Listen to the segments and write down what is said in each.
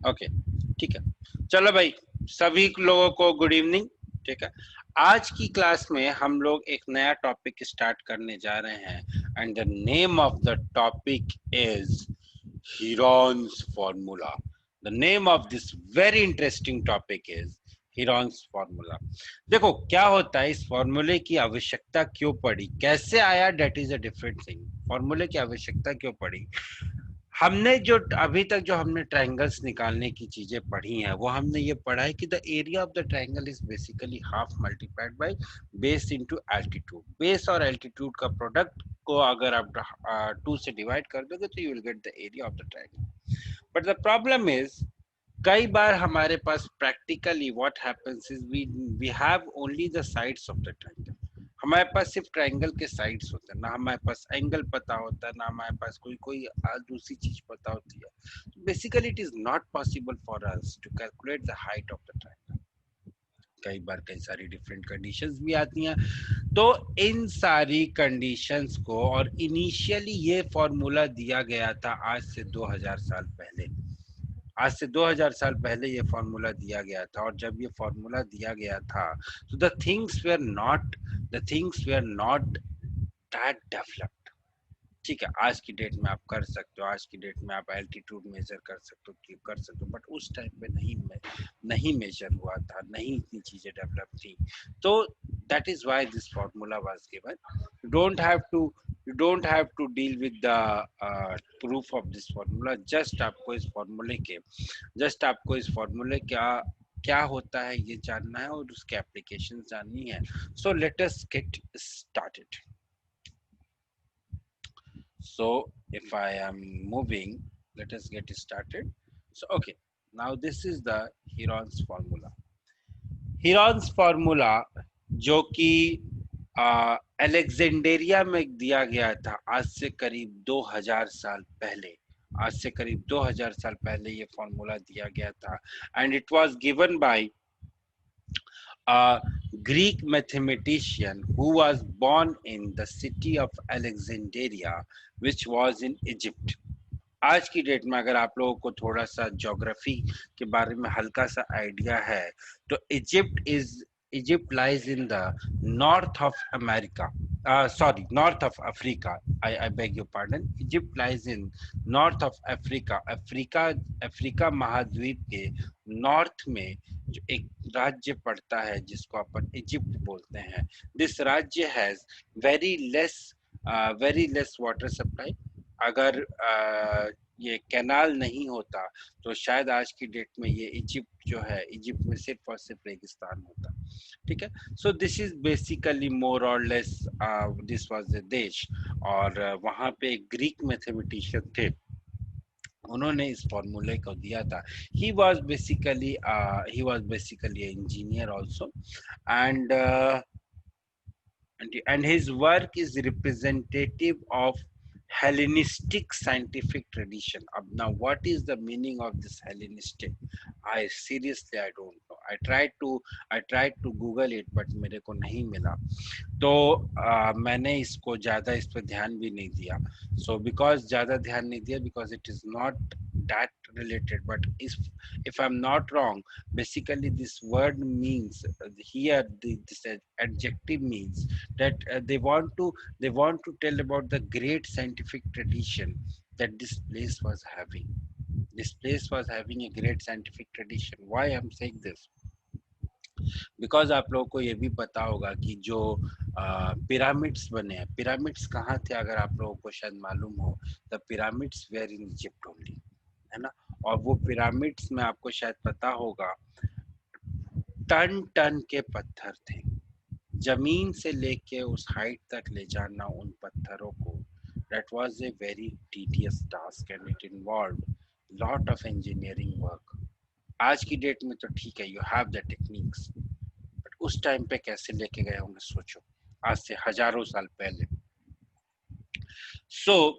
Okay, ठीक है। चलो भाई, सभी लोगों को गुड इवनिंग। ठीक है, आज की क्लास में हम लोग एक नया टॉपिक स्टार्ट करने जा रहे हैं and the name of the topic is Heron's formula. The name of this very interesting topic is Heron's formula. देखो क्या होता है, इस फॉर्मूले की आवश्यकता क्यों पड़ी, कैसे आया, that is a different thing. फॉर्मूले की आवश्यकता क्यों पड़ी, हमने जो अभी तक जो हमने ट्रायंगल्स निकालने की चीजें पढ़ी हैं वो हमने ये पढ़ा है कि the area of the triangle is basically half multiplied by base into altitude. Base और एल्टीट्यूड का प्रोडक्ट को अगर आप 2 से डिवाइड कर दोगे तो you will get the area of the triangle. But the problem is, कई बार हमारे पास practically what happens is we have only the sides of the triangle. हमारे पास सिर्फ ट्रायंगल के साइड्स होते हैं, ना हमारे पास एंगल पता होता है, ना हमारे पास कोई कोई दूसरी चीज पता होती है। Basically it is not possible for us to calculate the height of the triangle. कई बार कई सारी डिफरेंट कंडीशंस भी आती हैं। तो इन सारी कंडीशंस को, और इनिशियली ये फॉर्मूला दिया गया था आज से 2000 साल पहले। आज से 2000 साल पहले ये फॉर्मूला दिया गया था, और जब ये फॉर्मूला दिया गया था तो the things were not that developed. ठीक है, आज की डेट में आप कर सकते हो, आज की डेट में आप एल्टीट्यूड मेजर कर सकते हो, बट उस टाइम पे नहीं मेजर हुआ था, नहीं इतनी चीजें डेवलप थी। तो that is why this formula was given. You don't have to you don't have to deal with the proof of this formula. Just आपको इस फार्मूले क्या क्या होता है ये जानना है और उसके एप्लीकेशन जाननी है। So let us get started. So if I am moving, let us get started. So okay, now this is the Heron's formula. Heron's formula जो कि अलेक्जेंडेरिया में दिया गया था आज से करीब 2000 साल पहले। आज से करीब 2000 साल पहले ये फॉर्मूला दिया गया था, and it was given by a Greek mathematician who was born in the city of Alexandria, which was in Egypt. आज की डेट में अगर आप लोगों को थोड़ा सा ज्योग्राफी के बारे में हल्का सा आइडिया है तो Egypt lies in the north of America, north of Africa. I beg your pardon. Egypt lies in north of Africa. Africa महाद्वीप के नॉर्थ में जो एक राज्य पड़ता है जिसको अपन इजिप्ट बोलते हैं। दिस राज्य has very less water supply. अगर ये कैनाल नहीं होता तो शायद आज की डेट में ये इजिप्ट में सिर्फ और सिर्फ रेगिस्तान होता। ठीक है, सो दिस इज बेसिकली मोर और लेस दिस वाज द देश। और वहां पे एक ग्रीक मैथमेटिशियन थे, उन्होंने इस फॉर्मूले को दिया था। He was basically engineer also, and his work is representative of Hellenistic scientific tradition. Now, what is the meaning of this Hellenistic? I don't know. I tried to Google it, but मेरे को नहीं मिला। तो मैंने इसको ज्यादा इस पर ध्यान भी नहीं दिया। So because ज्यादा ध्यान नहीं दिया because it is not that related. But if I'm not wrong, basically this word means here this adjective means that they want to tell about the great scientific tradition that this place was having. This place was having a great scientific tradition. Why I'm saying this? Because आप लोगों को ये भी पता होगा कि जो pyramids बने हैं, पिरामिड्स कहाँ थे अगर आप लोगों को शायद मालूम हो, the pyramids were in Egypt only, है ना। और वो पिरामिड्स में आपको शायद पता होगा टन टन के पत्थर थे। जमीन से लेके उस हाइट तक ले जाना उन पत्थरों को, that was a very tedious task and it involved lot of engineering work. आज की डेट में तो ठीक है, you have the techniques, but उस टाइम पे कैसे लेके गए होंगे सोचो, आज से हजारों साल पहले। So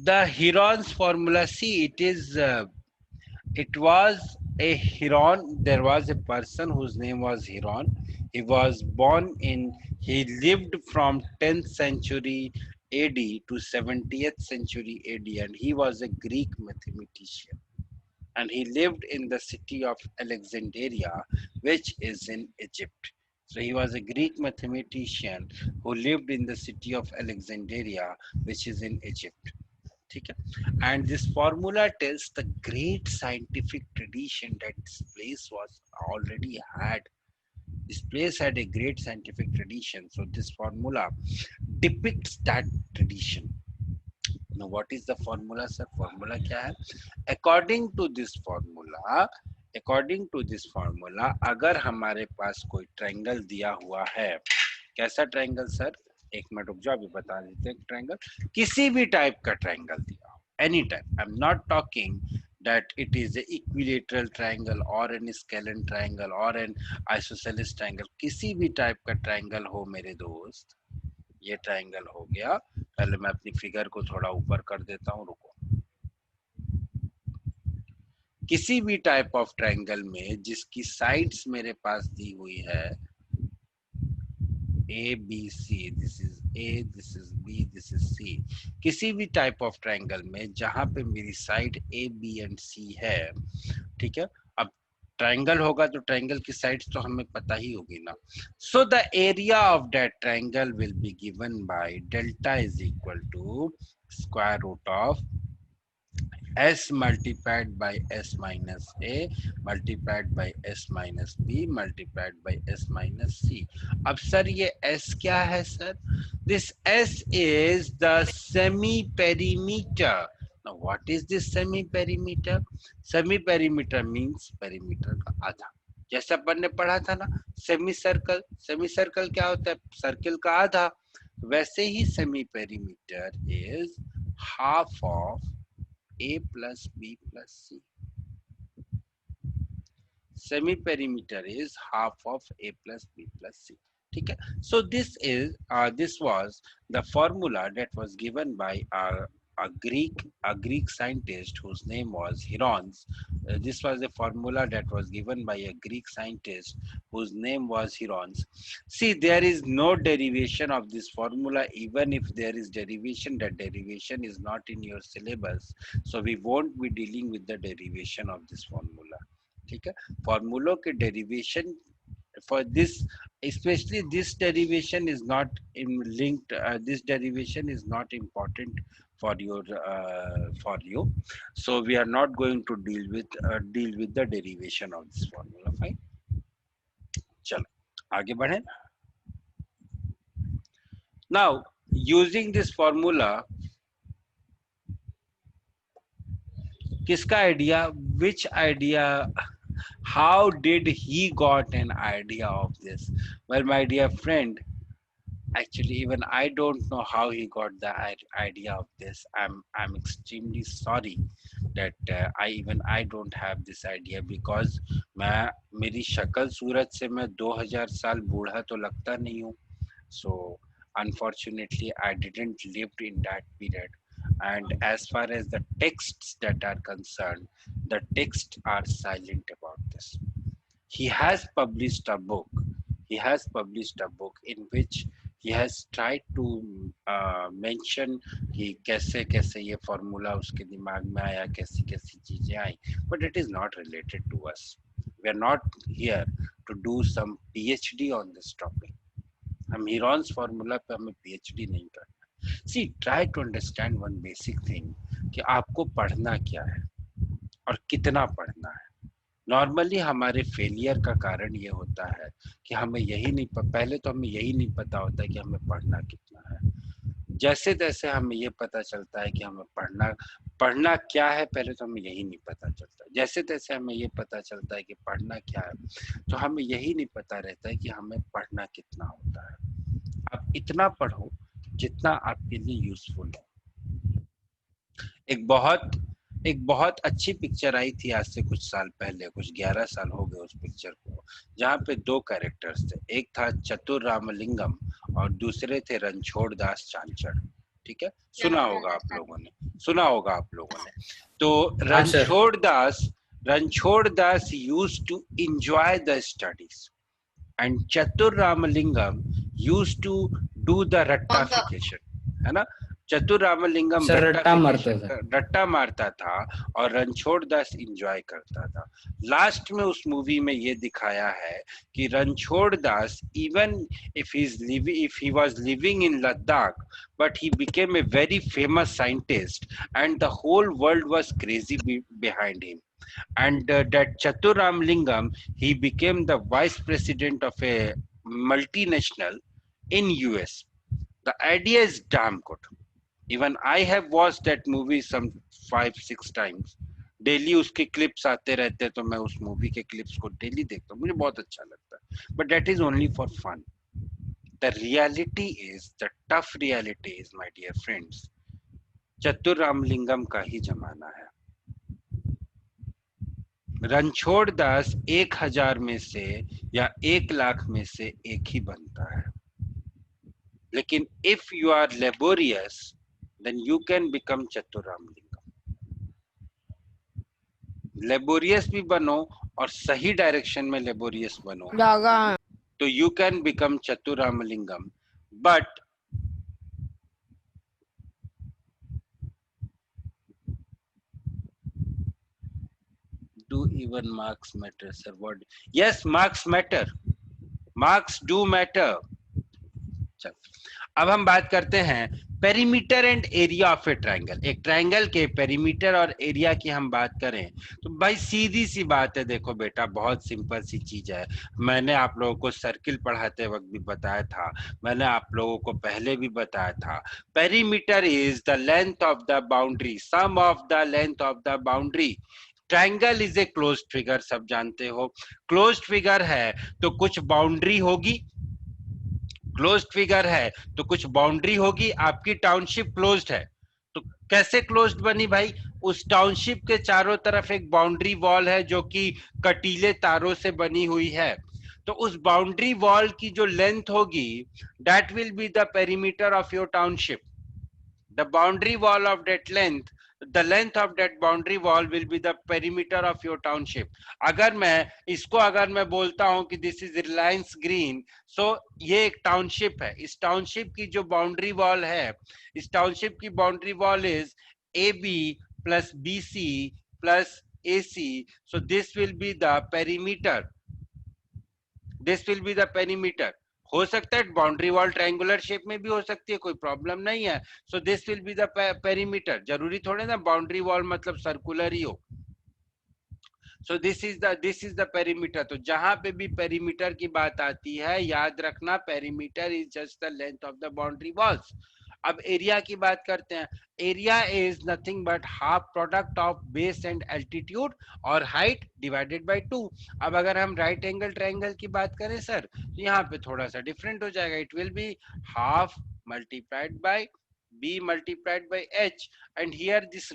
the Heron's formula, see, it was a Heron. There was a person whose name was Heron. He lived from 10th century AD to 70th century AD, and he was a Greek mathematician. And he lived in the city of Alexandria, which is in Egypt. So he was a Greek mathematician who lived in the city of Alexandria, which is in Egypt. ठीक है? And this formula tells the great scientific tradition that this place was already had. This place had a great scientific tradition. So this formula depicts that tradition. Now, what is the formula, sir? Formula क्या है? According to this formula, अगर हमारे पास कोई triangle दिया हुआ है, कैसा triangle sir? एक मिनट रुक जाओ, अभी बता देते हैं। ट्रायंगल किसी भी टाइप का ट्रायंगल दिया हो, any type, I am not talking that it is a equilateral triangle or an scalene triangle or an isosceles triangle, किसी भी टाइप का ट्रायंगल हो मेरे दोस्त, ये ट्रायंगल हो गया। पहले मैं अपनी फिगर को थोड़ा ऊपर कर देता हूँ, रुको। किसी भी टाइप ऑफ ट्रायंगल में जिसकी साइड्स मेरे पास दी हुई है A, B, C, this is A, this is B, this is C, किसी भी टाइप ऑफ ट्रायंगल में जहां पे मेरी side A, B and C है, ठीक है? अब ट्रायंगल होगा तो ट्रायंगल की साइड्स तो हमें पता ही होगी ना। So the area of that triangle will be given by delta is equal to square root of S multiplied by S minus A multiplied by S minus B multiplied by S minus C. अब sir ये S क्या है sir? This S is the semi-perimeter. Now what is this semi-perimeter? Semi-perimeter means perimeter का आधा। जैसे अपन ने पढ़ा था ना सेमी सर्कल, सेमी सर्कल क्या होता है? सर्किल का आधा। वैसे ही semi perimeter is half of A plus B plus C. Semi perimeter is half of A plus B plus C. ठीक है? So this was the formula that was given by a Greek scientist whose name was Herones. This was a formula that was given by a Greek scientist whose name was Herones. See, there is no derivation of this formula. Even if there is derivation, that derivation is not in your syllabus. So we won't be dealing with the derivation of this formula. ठीक है? फॉर्मूलों के derivation for this, especially this derivation is not linked, this derivation is not important for you, so we are not going to deal with the derivation of this formula. Fine, चलो आगे बढ़े। Now using this formula, किसका idea, which idea, how did he got an idea of this? Well, my dear friend, actually even I don't know how he got the idea of this. I'm extremely sorry that I don't have this idea, because मैं मेरी शक्ल सूरत से मैं 2000 साल बूढ़ा तो लगता नहीं हूँ. So unfortunately I didn't lived in that period. And as far as the texts that are concerned, the texts are silent about this. He has published a book. He has published a book in which he has tried to mention कि कैसे कैसे ये formula उसके दिमाग में आया, कैसी कैसी चीजें आई, but it is not related to us. We are not here to do some PhD on this topic. हम Heron's formula पे हमें PhD नहीं करना. See, try to understand one basic thing कि आपको पढ़ना क्या है और कितना पढ़ना है. नॉर्मली हमारे फेलियर का कारण ये होता है कि हमें यही नहीं, पहले तो हमें यही नहीं पता होता है कि हमें पढ़ना कितना है. जैसे तैसे हमें ये पता चलता है कि हमें पढ़ना क्या है, पहले तो हमें यही नहीं पता चलता. जैसे तैसे हमें ये पता चलता है कि पढ़ना क्या है, तो हमें यही नहीं पता रहता है कि हमें पढ़ना कितना होता है. आप इतना पढ़ो जितना आपके लिए यूजफुल हो. एक बहुत अच्छी पिक्चर आई थी आज से कुछ साल पहले, कुछ 11 साल हो गए उस पिक्चर को, जहाँ पे दो कैरेक्टर्स थे. एक था चतुर रामलिंगम और दूसरे थे रणछोड़ दास चांचड़. ठीक है, सुना होगा आप लोगों ने. तो Ranchhod Das used to enjoy the studies and Chatur Ramalingam used to do the rectification, है ना. चतुर रामलिंगम सर रट्टा मारता था। रट्टा मारता था और रणछोड़ दास एंजॉय करता था। लास्ट में उस मूवी में ये दिखाया है कि Ranchhod Das even if he was living in Ladakh, but he became a very famous scientist and the whole world was crazy behind him. And that Chatur Ramalingam, he became the vice president of a multinational in US. The idea is damn good. Even I have watched that movie some 5-6 times. Daily उसके clips आते रहते हैं तो मैं उस movie के clips को daily देखता हूँ, मुझे बहुत अच्छा लगता है, but that is only for fun. The reality is, the tough reality is my dear friends, चतुर रामलिंगम का ही जमाना है. रणछोड़ दास 1000 में से या 1,00,000 में से एक ही बनता है. लेकिन if you are laborious then you can become चतुर रामलिंगम. लेबोरियस भी बनो और सही डायरेक्शन में लेबोरियस बनो तो यू कैन बिकम चतुर Ramalingam. But do even marks matter, sir? What? Yes, marks matter. Marks do matter. चल, अब हम बात करते हैं perimeter and area of A triangle. एक ट्रायंगल के पेरीमीटर और एरिया की हम बात करें तो भाई सीधी सी बात है. देखो बेटा, बहुत सिंपल सी चीज है. मैंने आप लोगों को सर्किल पढ़ाते वक्त भी बताया था, मैंने आप लोगों को पहले भी बताया था. Perimeter is the length of the boundary, sum of the length of the boundary. Triangle is a closed figure, सब जानते हो. क्लोज्ड फिगर है तो कुछ बाउंड्री होगी. क्लोज्ड फिगर है तो कुछ बाउंड्री होगी. आपकी टाउनशिप क्लोज्ड है तो कैसे क्लोज्ड बनी भाई? उस टाउनशिप के चारों तरफ एक बाउंड्री वॉल है जो कि कटीले तारों से बनी हुई है. तो उस बाउंड्री वॉल की जो लेंथ होगी, that will be the perimeter of your township. The boundary wall of that length, the length of that boundary wall will be the perimeter of your township. अगर मैं बोलता हूं कि this is Reliance Green, so ये एक township है. इस township की जो बाउंड्री वॉल है, इस टाउनशिप की boundary wall is AB plus BC plus AC. So this will be the perimeter. This will be the perimeter. हो सकता है बाउंड्री वॉल ट्रायंगुलर शेप में भी हो सकती है, कोई प्रॉब्लम नहीं है. सो this will be the perimeter. जरूरी थोड़े ना बाउंड्री वॉल मतलब सर्कुलर ही हो. सो दिस इज द पेरीमीटर. तो जहां पे भी पेरीमीटर की बात आती है, याद रखना perimeter is just the length of the boundary walls. अब एरिया की बात करते हैं. Area is nothing but half product of base and altitude और हाइट डिवाइडेड बाय 2. अब अगर हम राइट एंगल ट्रायंगल की बात करें सर, तो यहाँ पे थोड़ा सा डिफरेंट हो जाएगा. It will be half multiplied bye b multiplied by h, and here this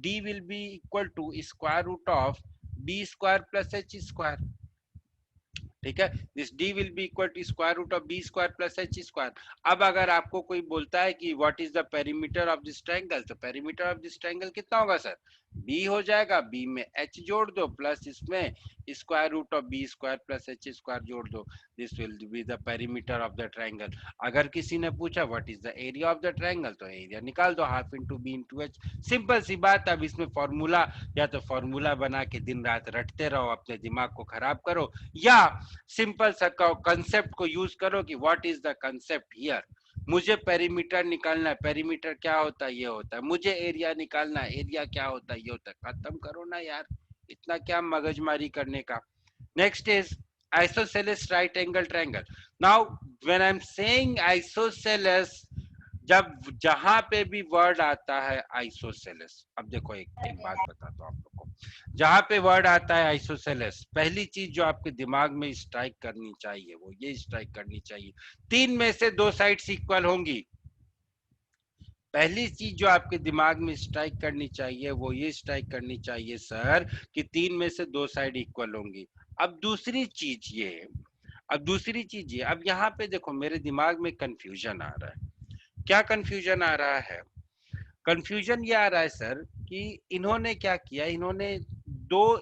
d will be equal to square root of b square plus h square. ठीक है, this d will be equal to square root of b square plus h square. अब अगर आपको कोई बोलता है कि what is the perimeter of this triangle, तो पेरीमीटर ऑफ दिस ट्रायंगल कितना होगा सर? b हो जाएगा, b में h जोड़ दो प्लस इसमें square root of b square plus h square जोड़ दो. This will be the perimeter of the triangle. अगर किसी ने पूछा what is the area of the triangle, तो एरिया निकाल दो, half into b into h. Simple सी बात. अब इसमें फॉर्मूला, या तो फॉर्मूला बना के दिन रात रटते रहो, अपने दिमाग को खराब करो, या सिंपल सा कंसेप्ट को यूज करो कि what is the concept here. मुझे पेरीमीटर निकालना है, पेरीमीटर क्या होता है, ये होता है. मुझे एरिया निकालना है, एरिया क्या होता है, ये होता है. खत्म करो ना यार, इतना क्या मगजमारी करने का. Next is isosceles right angle triangle. Now when I am saying isosceles, जब जहां पे भी वर्ड आता है आइसोसेलेस, अब देखो एक बात बताता हूँ आप लोग को. जहां पे वर्ड आता है आइसोसेलेस, पहली चीज जो आपके दिमाग में स्ट्राइक करनी चाहिए वो ये स्ट्राइक करनी चाहिए, 3 में से 2 साइड्स इक्वल होंगी. पहली चीज जो आपके दिमाग में स्ट्राइक करनी चाहिए वो ये स्ट्राइक करनी चाहिए सर कि 3 में से 2 साइड इक्वल होंगी. अब दूसरी चीज ये, अब यहाँ पे देखो मेरे दिमाग में कंफ्यूजन आ रहा है. क्या कंफ्यूजन आ रहा है? कंफ्यूजन ये आ रहा है सर कि इन्होंने क्या किया, इन्होंने दो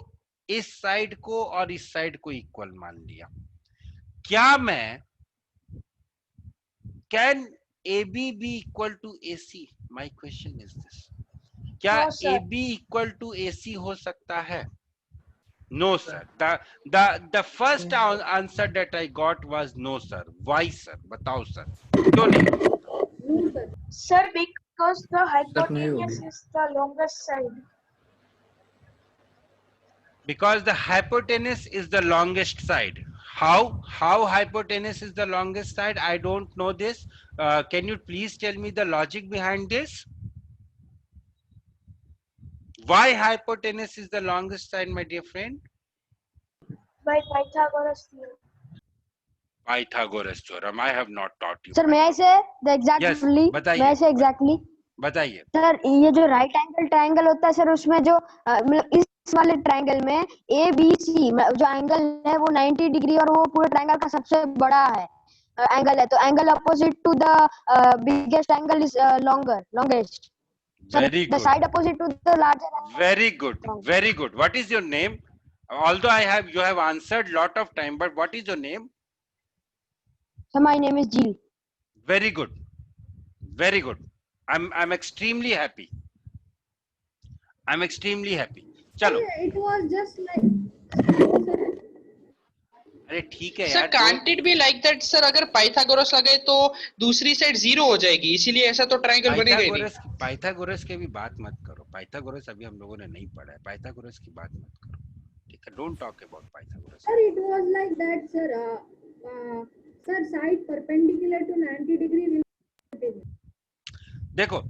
इस साइड को और इस साइड को इक्वल मान लिया. क्या मैं can AB be equal to AC? My question is this. क्या No, sir. AB equal to AC हो सकता है? No, sir. The first answer that I got was no, sir. Why, sir? बताओ, sir. क्यों नहीं हो सकता? No, sir. Sir, because the sir नहीं hypotenuse होगी. is the longest side. Because the hypotenuse is the longest side. How hypotenuse is the longest side? I don't know this. Can you please tell me the logic behind this? Why hypotenuse is the longest side, my dear friend? By Pythagoras theorem. Pythagoras theorem. I have not taught you. Sir, may I say the exact Yes, only? May I बताइए. say exactly? बताइए. Sir ये जो right angle triangle होता है sir, उसमें जो मतलब इस वाले ट्रायंगल में ए बी सी जो एंगल है वो 90 डिग्री और वो पूरे ट्रायंगल का सबसे बड़ा है एंगल है, तो angle opposite to the biggest angle is longest. Very The good. side opposite to the larger angle. Very good. Very good. What is your name? Although you have answered lot of time, but what is your name? So my name is Jill. Very good. Very good. I'm extremely happy. I'm extremely happy. चलो. It was just like. अरे ठीक है sir यार. Can't it be like that sir, अगर Pythagoras लगे तो दूसरी side 0 हो जाएगी, इसीलिए ऐसा तो ट्रायंगल बनेगा ही नहीं. पाइथागोरस के भी बात मत करो. पाइथागोरस अभी हम लोगों ने नहीं पढ़ा है. पाइथागोरस की बात मत करो. ठीक है. Don't talk about Pythagoras. Sir, it was like that, sir. Sir, side perpendicular to 90 degree will. देखो,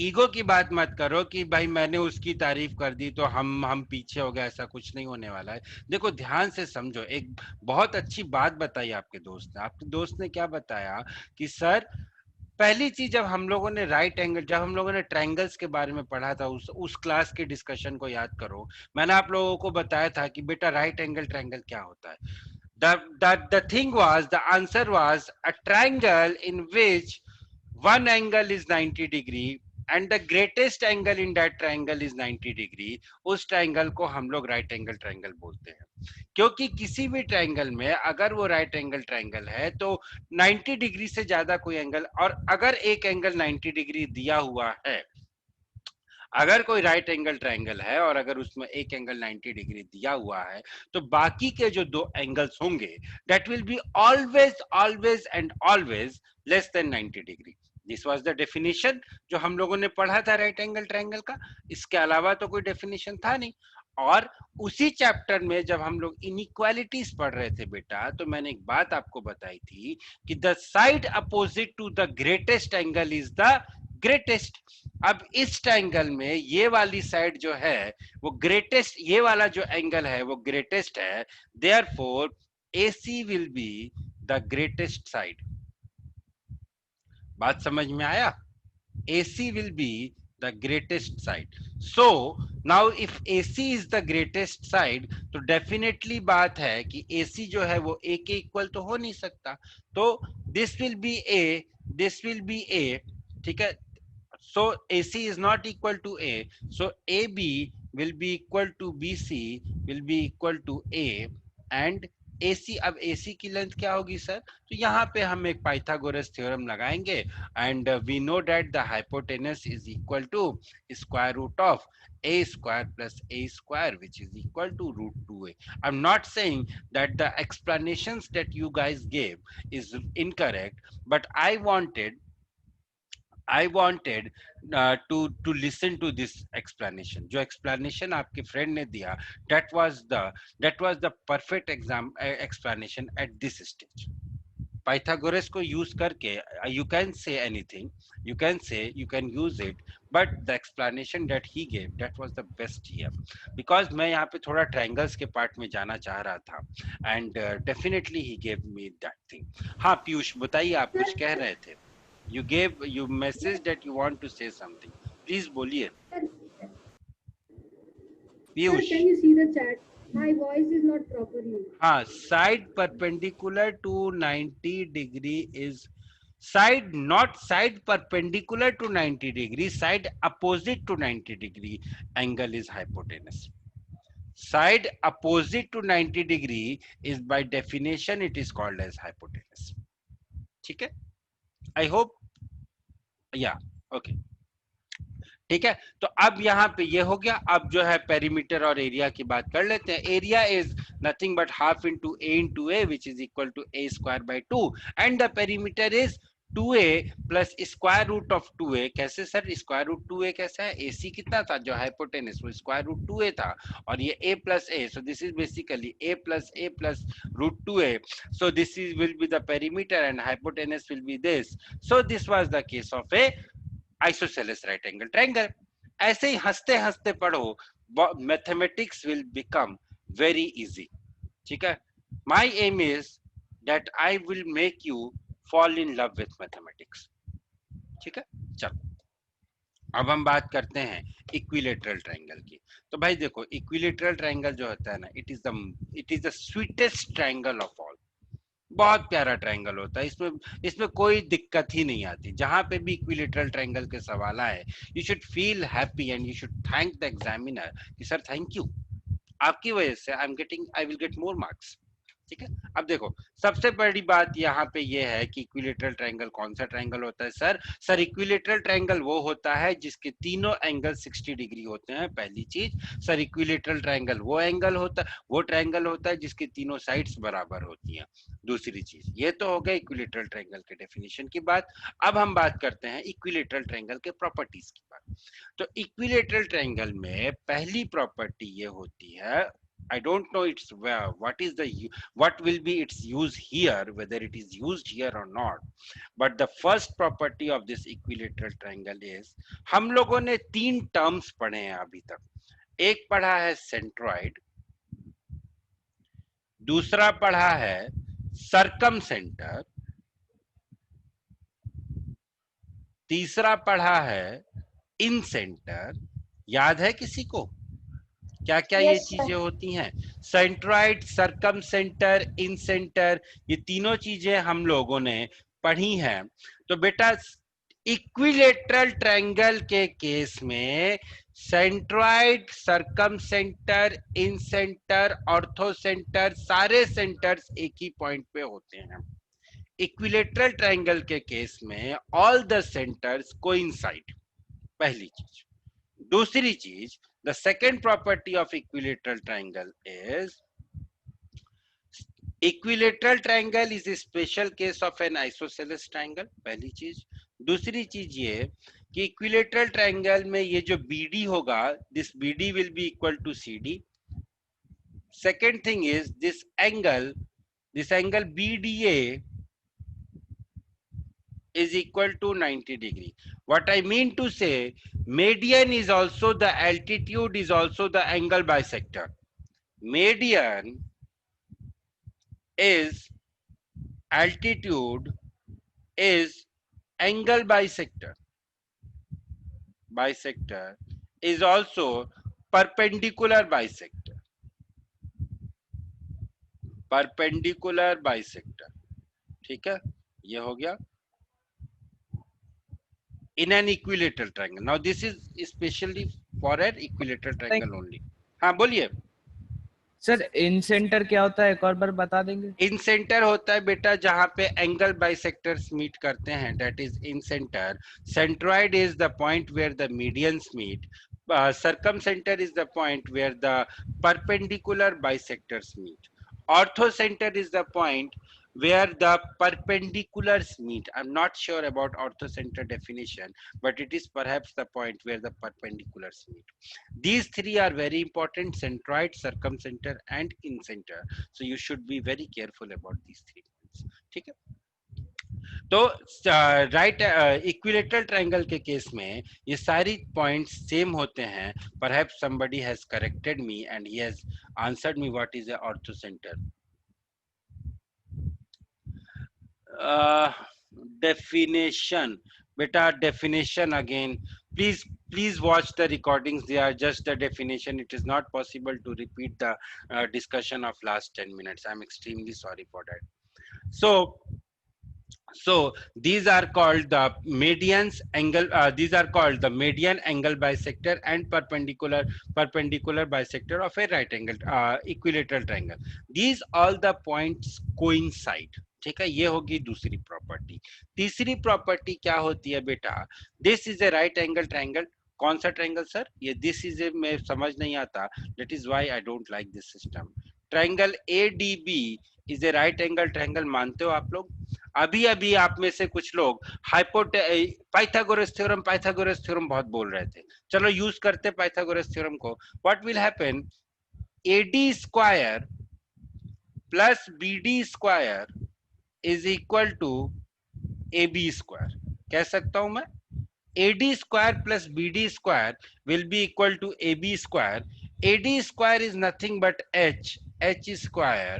ईगो की बात मत करो कि भाई मैंने उसकी तारीफ कर दी तो हम पीछे हो गए. ऐसा कुछ नहीं होने वाला है. देखो ध्यान से समझो. एक बहुत अच्छी बात बताई आपके दोस्त ने क्या बताया कि सर पहली चीज जब हम लोगों ने जब हम लोगों ने ट्रायंगल्स के बारे में पढ़ा था, उस क्लास के डिस्कशन को याद करो. मैंने आप लोगों को बताया था कि बेटा राइट एंगल ट्रायंगल क्या होता है. the thing was, the answer was a triangle in which one angle is 90 degree and the greatest angle in that triangle is 90 degree. उस ट्रायंगल को हम लोग राइट एंगल ट्रायंगल बोलते हैं. क्योंकि किसी भी ट्रायंगल में अगर वो राइट एंगल ट्रायंगल है तो 90 डिग्री से ज्यादा कोई एंगल, और अगर एक एंगल 90 डिग्री दिया हुआ है, अगर कोई राइट एंगल ट्रायंगल है और अगर उसमें एक एंगल 90 डिग्री दिया हुआ है तो बाकी के जो दो एंगल्स होंगे that will be always always and always less than 90 degree. This was the definition जो हम लोगों ने पढ़ा था राइट एंगल ट्रायंगल का. इसके अलावा तो कोई डेफिनेशन था नहीं. और उसी चैप्टर में जब हम लोग इनइक्वालिटीज पढ़ रहे थे बेटा, तो मैंने एक बात आपको बताई थी कि the side opposite to the greatest angle is the greatest. अब इस ट्रायंगल में ये वाली साइड जो है वो ग्रेटेस्ट, ये वाला जो एंगल है वो ग्रेटेस्ट है. Therefore AC will be the greatest side. बात समझ में आया? AC will be the greatest side. So now if AC is the greatest side, तो definitely बात है कि AC जो है वो A के इक्वल तो हो नहीं सकता. तो this will be A, this will be A. ठीक है. So AC is not equal to A. So AB will be equal to BC will be equal to A and AC. अब AC की length क्या होगी sir? तो यहाँ पे हम एक पाइथागोरस थ्योरम लगाएंगे and we know that the hypotenuse is equal to square root of a square plus a square, which is equal to root 2a. I'm not saying that the explanations that you guys gave is incorrect, but I wanted to listen to this explanation. जो explanation आपके friend ने दिया, that was the perfect explanation at this stage. Pythagoras को use करके you can say anything, you can use it, but the explanation that he gave, that was the best here. Because मैं यहाँ पे थोड़ा triangles के part में जाना चाह रहा था and definitely he gave me that thing. हाँ पीयूष बताइए, आप कुछ कह रहे थे. You message that you want to say something. Please बोलिए. Sir, can you see the chat? My voice is not properly. हाँ, side perpendicular to 90 degree is side, not side perpendicular to 90 degree, side opposite to 90 degree angle is hypotenuse. Side opposite to 90 degree is by definition it is called as hypotenuse. ठीक है? I hope या okay ठीक है। तो अब यहाँ पे ये हो गया। अब जो है पेरीमीटर और एरिया की बात कर लेते हैं। Area is nothing but half into a which is equal to a square by 2 and the perimeter is 2a plus square root of 2a। कैसे सर स्क्वायर रूट 2a कैसा है? AC कितना था जो हाइपोटेनस, वो स्क्वायर रूट 2a था और ये a plus a, so this is basically a plus root 2a, so this is will be the perimeter and hypotenuse will be this, so this was the case of a isosceles right angle triangle। ऐसे ही हंसते हंसते पढ़ो, mathematics will become very easy. ठीक है, my aim is that I will make you fall in love with mathematics. ठीक है, चलो अब हम बात करते हैं इक्विलेटरल ट्रायंगल की। तो भाई देखो, इक्विलेटरल ट्रायंगल जो होता है ना, it is the sweetest triangle of all. बहुत प्यारा ट्रायंगल होता है, इसमें कोई दिक्कत ही नहीं आती। जहां पे भी इक्विलेटरल ट्रायंगल के सवाल आए, you should feel happy and you should thank the examiner कि सर थैंक यू, आपकी वजह से I will get more marks. ठीक है, अब देखो सबसे बड़ी बात यहाँ पे ये है कि इक्विलेटरल ट्रायंगल कौन सा ट्रायंगल होता है सर इक्विलेटरल ट्रायंगल वो होता है जिसके तीनों एंगल 60 डिग्री होते हैं, पहली चीज। सर इक्विलेटरल ट्रायंगल वो ट्रायंगल होता है जिसकी तीनों साइड्स बराबर होती हैं, दूसरी चीज। ये तो हो गया इक्विलेटरल ट्रायंगल के डेफिनेशन की बात। अब हम बात करते हैं इक्विलेटरल ट्रायंगल के प्रॉपर्टीज की बात। तो इक्विलेटरल ट्रायंगल में पहली प्रॉपर्टी ये होती है, I don't know what will be its use here, whether it is used here or not, but the first property of this equilateral triangle is, हम लोगों ने 3 टर्म्स पढ़े हैं अभी तक। एक पढ़ा है सेंट्रॉइड, दूसरा पढ़ा है सर्कमसेंटर, तीसरा पढ़ा है इन सेंटर। याद है किसी को क्या क्या ये चीजें होती हैं? सेंट्रॉइड, सर्कम सेंटर, इन सेंटर, ये तीनों चीजें हम लोगों ने पढ़ी हैं। तो बेटा इक्विलेटरल ट्रायंगल के केस में सेंट्रॉइड, सर्कम सेंटर, इन सेंटर, ऑर्थो सेंटर, सारे सेंटर्स एक ही पॉइंट पे होते हैं। इक्विलेटरल ट्रायंगल के केस में ऑल द सेंटर्स कोइंसाइड, पहली चीज। दूसरी चीज, the second property of equilateral triangle is equilateral triangle is a special case of an isosceles triangle, पहली चीज। दूसरी चीज ये कि equilateral triangle में ये जो BD होगा, this BD will be equal to CD। second thing is this angle BDA is equal to 90 degree. What I mean to say, median is also the altitude, is also the angle bisector. Median is altitude is angle bisector. Bisector is also perpendicular bisector. Perpendicular bisector. ठीक है, ये हो गया in an equilateral triangle. Now this is especially for an equilateral triangle only. हाँ बोलिए sir. इन centre क्या होता है, एक और बार बता देंगे? इन सेंटर होता है बेटा जहां पे एंगल बाइसेक्टर्स मीट करते हैं, that is incentre. Centroid is the point where the medians meet, circumcenter is the point where the perpendicular bisectors meet. Orthocenter is the point where the perpendiculars meet. I'm not sure about orthocenter definition, but it is perhaps the point where the perpendiculars meet. These three are very important: centroid, circumcenter, and incenter. So you should be very careful about these 3 points. ठीक है? तो right equilateral triangle के case में ये सारी points same होते हैं। Perhaps somebody has corrected me and he has answered me what is a orthocenter. Definition, beta, definition again. Please watch the recordings. They are just the definition. It is not possible to repeat the discussion of last 10 minutes. I'm extremely sorry for that. So these are called the medians angle. These are called the median angle bisector and perpendicular bisector of a right angle equilateral triangle. These all the points coincide. ठीक है, ये होगी दूसरी property. तीसरी property क्या होती है बेटा, this is A right angle triangle. कौन सा ट्रायंगल सर, ये दिस इज ए, में समझ नहीं आता, that is why I don't like this system. Triangle ADB is a right angle triangle, मानते हो आप लोग? अभी अभी आप में से कुछ लोग पाइथागोरस थ्योरम बहुत बोल रहे थे, चलो यूज करते पाइथागोरस थ्योरम को। What will happen, AD square plus BD square is equal to A B square. कह सकता हूं मैं, AD square plus BD square will be equal to AB square. AD square is nothing but H square.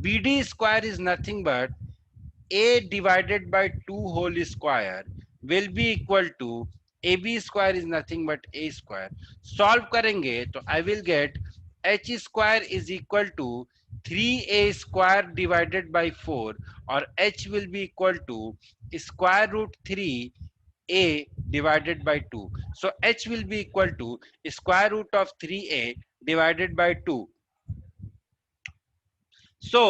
BD square is nothing but A divided by 2 whole square will be equal to AB square is nothing but A square. Solve करेंगे तो I will get H square is equal to 3A square divided by 4 और H will be equal to square root 3 A divided by 2. So H will be equal to square root of 3A divided by 2. So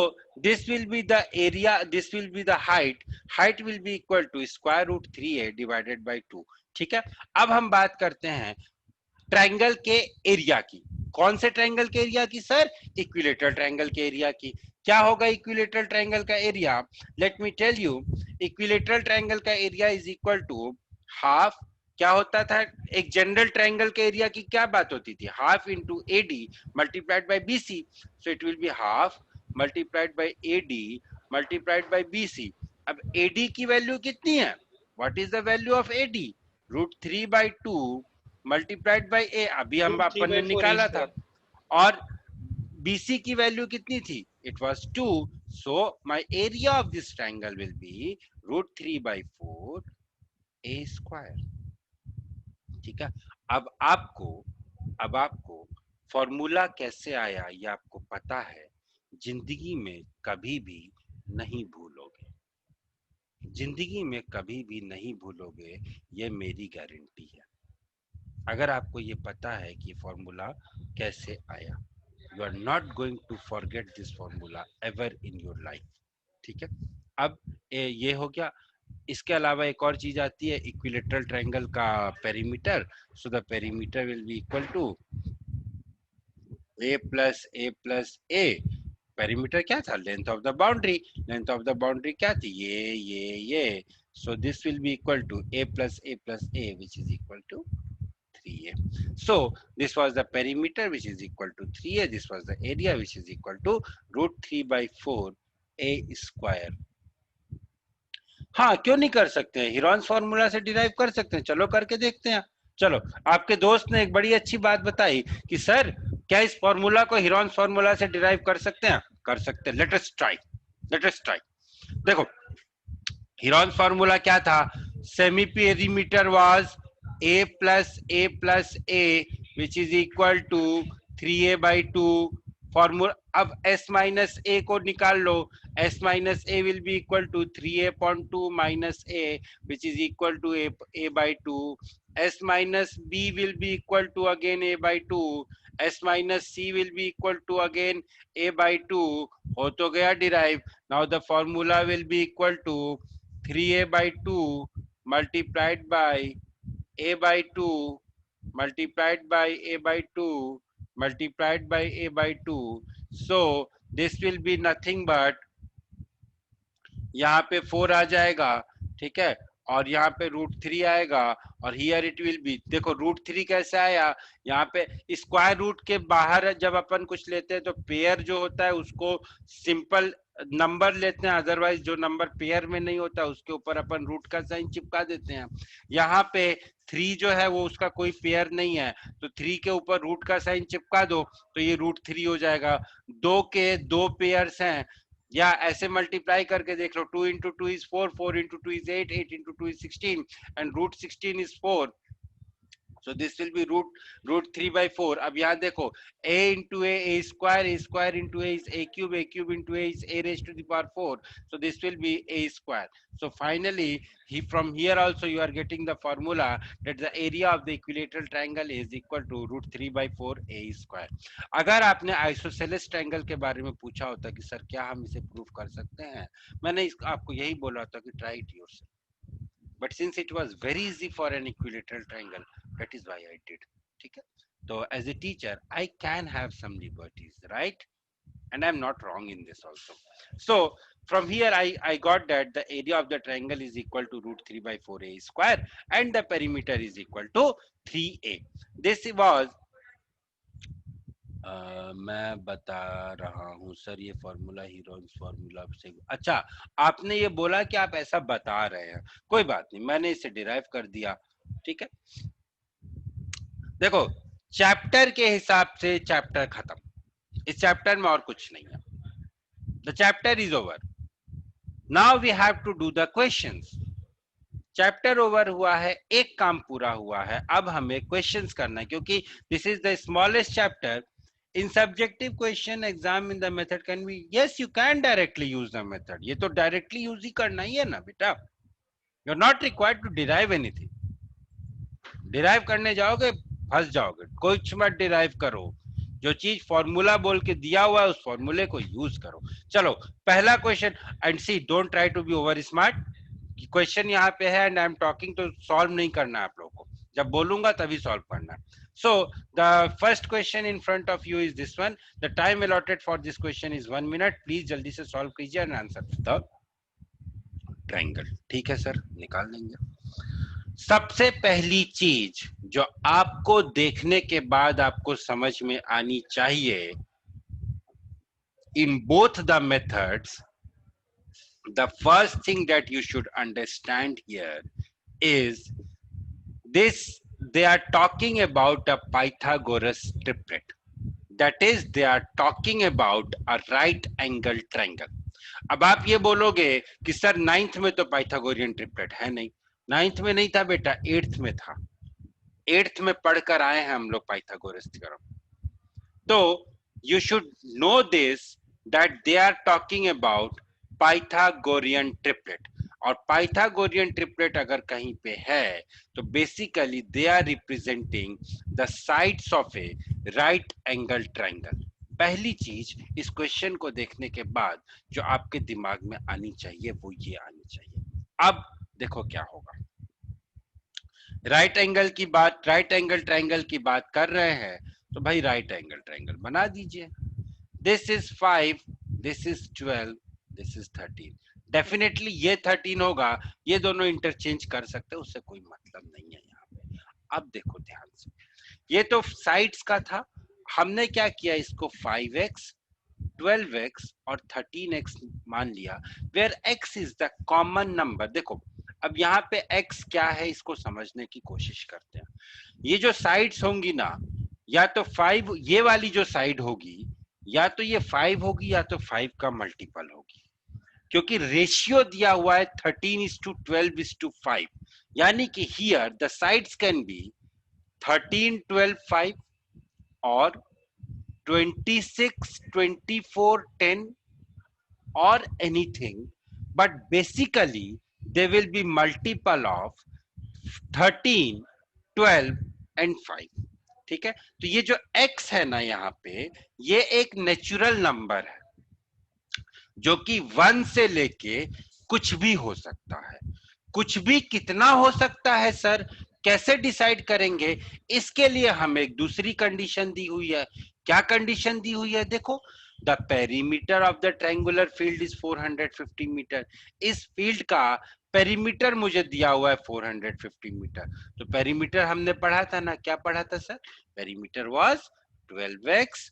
this will be the area, this will be the height. Height will be equal to square root 3A divided by 2. ठीक है, अब हम बात करते हैं triangle के area की। कौन से ट्रायंगल के एरिया की सर, इक्विलेटरल ट्रायंगल के एरिया की। क्या होगा इक्विलेटरल ट्रायंगल का area, let me tell you. Equilateral triangle का area is equal to half, क्या होता था, एक जनरल ट्रायंगल के एरिया की क्या बात होती थी, half into AD multiplied by BC। So it will be half multiplied bye AD multiplied by BC। अब AD की वैल्यू कितनी है, what is the value of AD, √3/2 multiplied bye A, अभी हम अपन ने निकाला था। और BC की वैल्यू कितनी थी, it was 2. So my area of this triangle will be √3/4 A square. ठीक है, अब आपको फॉर्मूला कैसे आया ये आपको पता है, जिंदगी में कभी भी नहीं भूलोगे, जिंदगी में कभी भी नहीं भूलोगे, ये मेरी गारंटी है। अगर आपको ये पता है कि फॉर्मूला कैसे आया, you are not going to forget this formula ever in your life. ठीक है, अब ये हो गया। इसके अलावा एक और चीज आती है, इक्विलेटरल ट्रायंगल का perimeter. So the perimeter will be equal to a plus a। Perimeter क्या था, length of the boundary. Length of the boundary क्या थी, ये। So this will be equal to a plus a which is equal to 3a. So this was the perimeter which is equal to 3a. This was the area which is equal to √3/4 A square. हाँ, क्यों नहीं कर सकते हैं, Heron's formula से derive कर सकते हैं, चलो करके देखते हैं। चलो, आपके दोस्त ने एक बड़ी अच्छी बात बताई कि सर क्या इस फॉर्मूला को हीरोन्स फॉर्मूला से डिराइव कर सकते हैं, कर सकते हैं। Late us try. देखो, हीरोन्स फॉर्मूला क्या था, semi perimeter was a plus a which is equal to 3a/2 formula. अब s माइनस a को निकाल लो, s minus a will be equal to 3a/2 minus a which is equal to a/2. s minus b will be equal to again a/2. s minus c will be equal to again a/2. हो तो गया derive. Now the formula will be equal to 3a/2 multiplied by a/2 multiplied by a/2 multiplied by a/2. So this will be nothing but, यहाँ पे 4 आ जाएगा, ठीक है, और यहाँ पे √3 आएगा, और हियर इट विल बी, देखो √3 कैसे आया, यहाँ पे स्क्वायर रूट के बाहर जब अपन कुछ लेते हैं तो पेयर जो होता है उसको सिंपल नंबर लेते हैं, अदरवाइज जो नंबर पेयर में नहीं होता उसके ऊपर अपन रूट का साइन चिपका देते हैं। यहाँ पे 3 जो है वो उसका कोई पेयर नहीं है, तो 3 के ऊपर रूट का साइन चिपका दो तो ये √3 हो जाएगा। 2 के 2 पेयर्स हैं, या ऐसे मल्टीप्लाई करके देख लो, 2 into 2 is 4, 4 into 2 is 8, 8 into 2 is 16 and √16 is 4. So this will be root 3 by 4. अब यहाँ देखो a into a square into a is a cube into a is a raised to the power 4. So this will be a square. So finally, from here also you are getting the formula that the area of the equilateral triangle is equal to root 3 by 4 a square. अगर आपने isosceles triangle के बारे में पूछा होता कि sir क्या हम इसे प्रूव कर सकते हैं, मैंने आपको यही बोला था कि try it yourself. But since it was very easy for an equilateral triangle, that is why I did. ठीक है? So as a teacher, I can have some liberties, right? And I'm not wrong in this also. So from here, I got that the area of the triangle is equal to root 3 by 4a square and the perimeter is equal to 3a. This was मैं बता रहा हूँ sir ये formula Heron's formula से। अच्छा, आपने ये बोला कि आप ऐसा बता रहे हैं, कोई बात नहीं, मैंने इसे डिराइव कर दिया। ठीक है, देखो चैप्टर के हिसाब से चैप्टर खत्म, इस चैप्टर में और कुछ नहीं है। The chapter is over, now we have to do the questions. Chapter over हुआ है, एक काम पूरा हुआ है, अब हमें क्वेश्चंस करना है, क्योंकि this is the smallest chapter. In subjective question exam in the method can be, yes you can directly use the method, ये तो directly use ही करना ही है ना बेटा, you're not required to derive anything. derive करने जाओगे फंस जाओगे, कुछ मत derive करो, जो चीज फॉर्मूला बोल के दिया हुआ है उस फॉर्मूले को यूज करो। चलो पहला question, and see don't try to be over smart, question यहाँ पे है एंड आई एम टॉकिंग, तो सॉल्व नहीं करना है आप लोगों को, जब बोलूंगा तभी सॉल्व करना है। So the first question in front of you is this one. The time allotted for this question is 1 minute. Please जल्दी से solve कीजिए and answer the triangle. ठीक है सर, निकाल देंगे। सबसे पहली चीज जो आपको देखने के बाद आपको समझ में आनी चाहिए, in both the methods, the first thing that you should understand here is this. They are talking about a Pythagoras triplet. That is, they are talking about a right angle triangle. अब आप ये बोलोगे कि sir 9th में तो Pythagorean triplet है नहीं। 9th में नहीं था बेटा, 8th में था। 8th में पढ़कर आए हैं हम लोग पाइथागोरस थ्योरम। तो you should know this, that they are talking about Pythagorean triplet. और पाइथागोरियन ट्रिपलेट अगर कहीं पे है तो basically they are representing the sides of a right angle triangle. पहली चीज इस क्वेश्चन को देखने के बाद जो आपके दिमाग में आनी चाहिए वो ये आनी चाहिए। अब देखो क्या होगा, राइट एंगल की बात, राइट एंगल ट्रायंगल की बात कर रहे हैं तो भाई राइट एंगल ट्रायंगल बना दीजिए। This is 5, this is 12, this is 13। Definitely ये 13 होगा, ये दोनों इंटरचेंज कर सकते हैं, उससे कोई मतलब नहीं है यहाँ पे। अब देखो ध्यान से, ये तो साइड्स का था, हमने क्या किया, इसको 5x, 12x और 13x मान लिया, where x is the common number. देखो अब यहाँ पे x क्या है इसको समझने की कोशिश करते हैं। ये जो साइड्स होंगी ना, या तो 5, ये वाली जो साइड होगी या तो ये 5 होगी या तो 5 का मल्टीपल होगी, क्योंकि रेशियो दिया हुआ है 13:12:5, यानी कि here the sides can be 13, 12, 5 और 26, 24, 10 or anything, but basically they will be multiple of 13, 12 and 5। ठीक है, तो ये जो x है ना यहाँ पे, ये एक नेचुरल नंबर है जो कि 1 से लेके कुछ भी हो सकता है। कुछ भी कितना हो सकता है सर, कैसे डिसाइड करेंगे? इसके लिए हमें एक दूसरी कंडीशन दी हुई है। क्या कंडीशन दी हुई है? देखो, the perimeter of the triangular field is 450 metre. इस फील्ड का पेरीमीटर मुझे दिया हुआ है 450 मीटर। तो पेरीमीटर हमने पढ़ा था ना, क्या पढ़ा था sir? Perimeter was 12x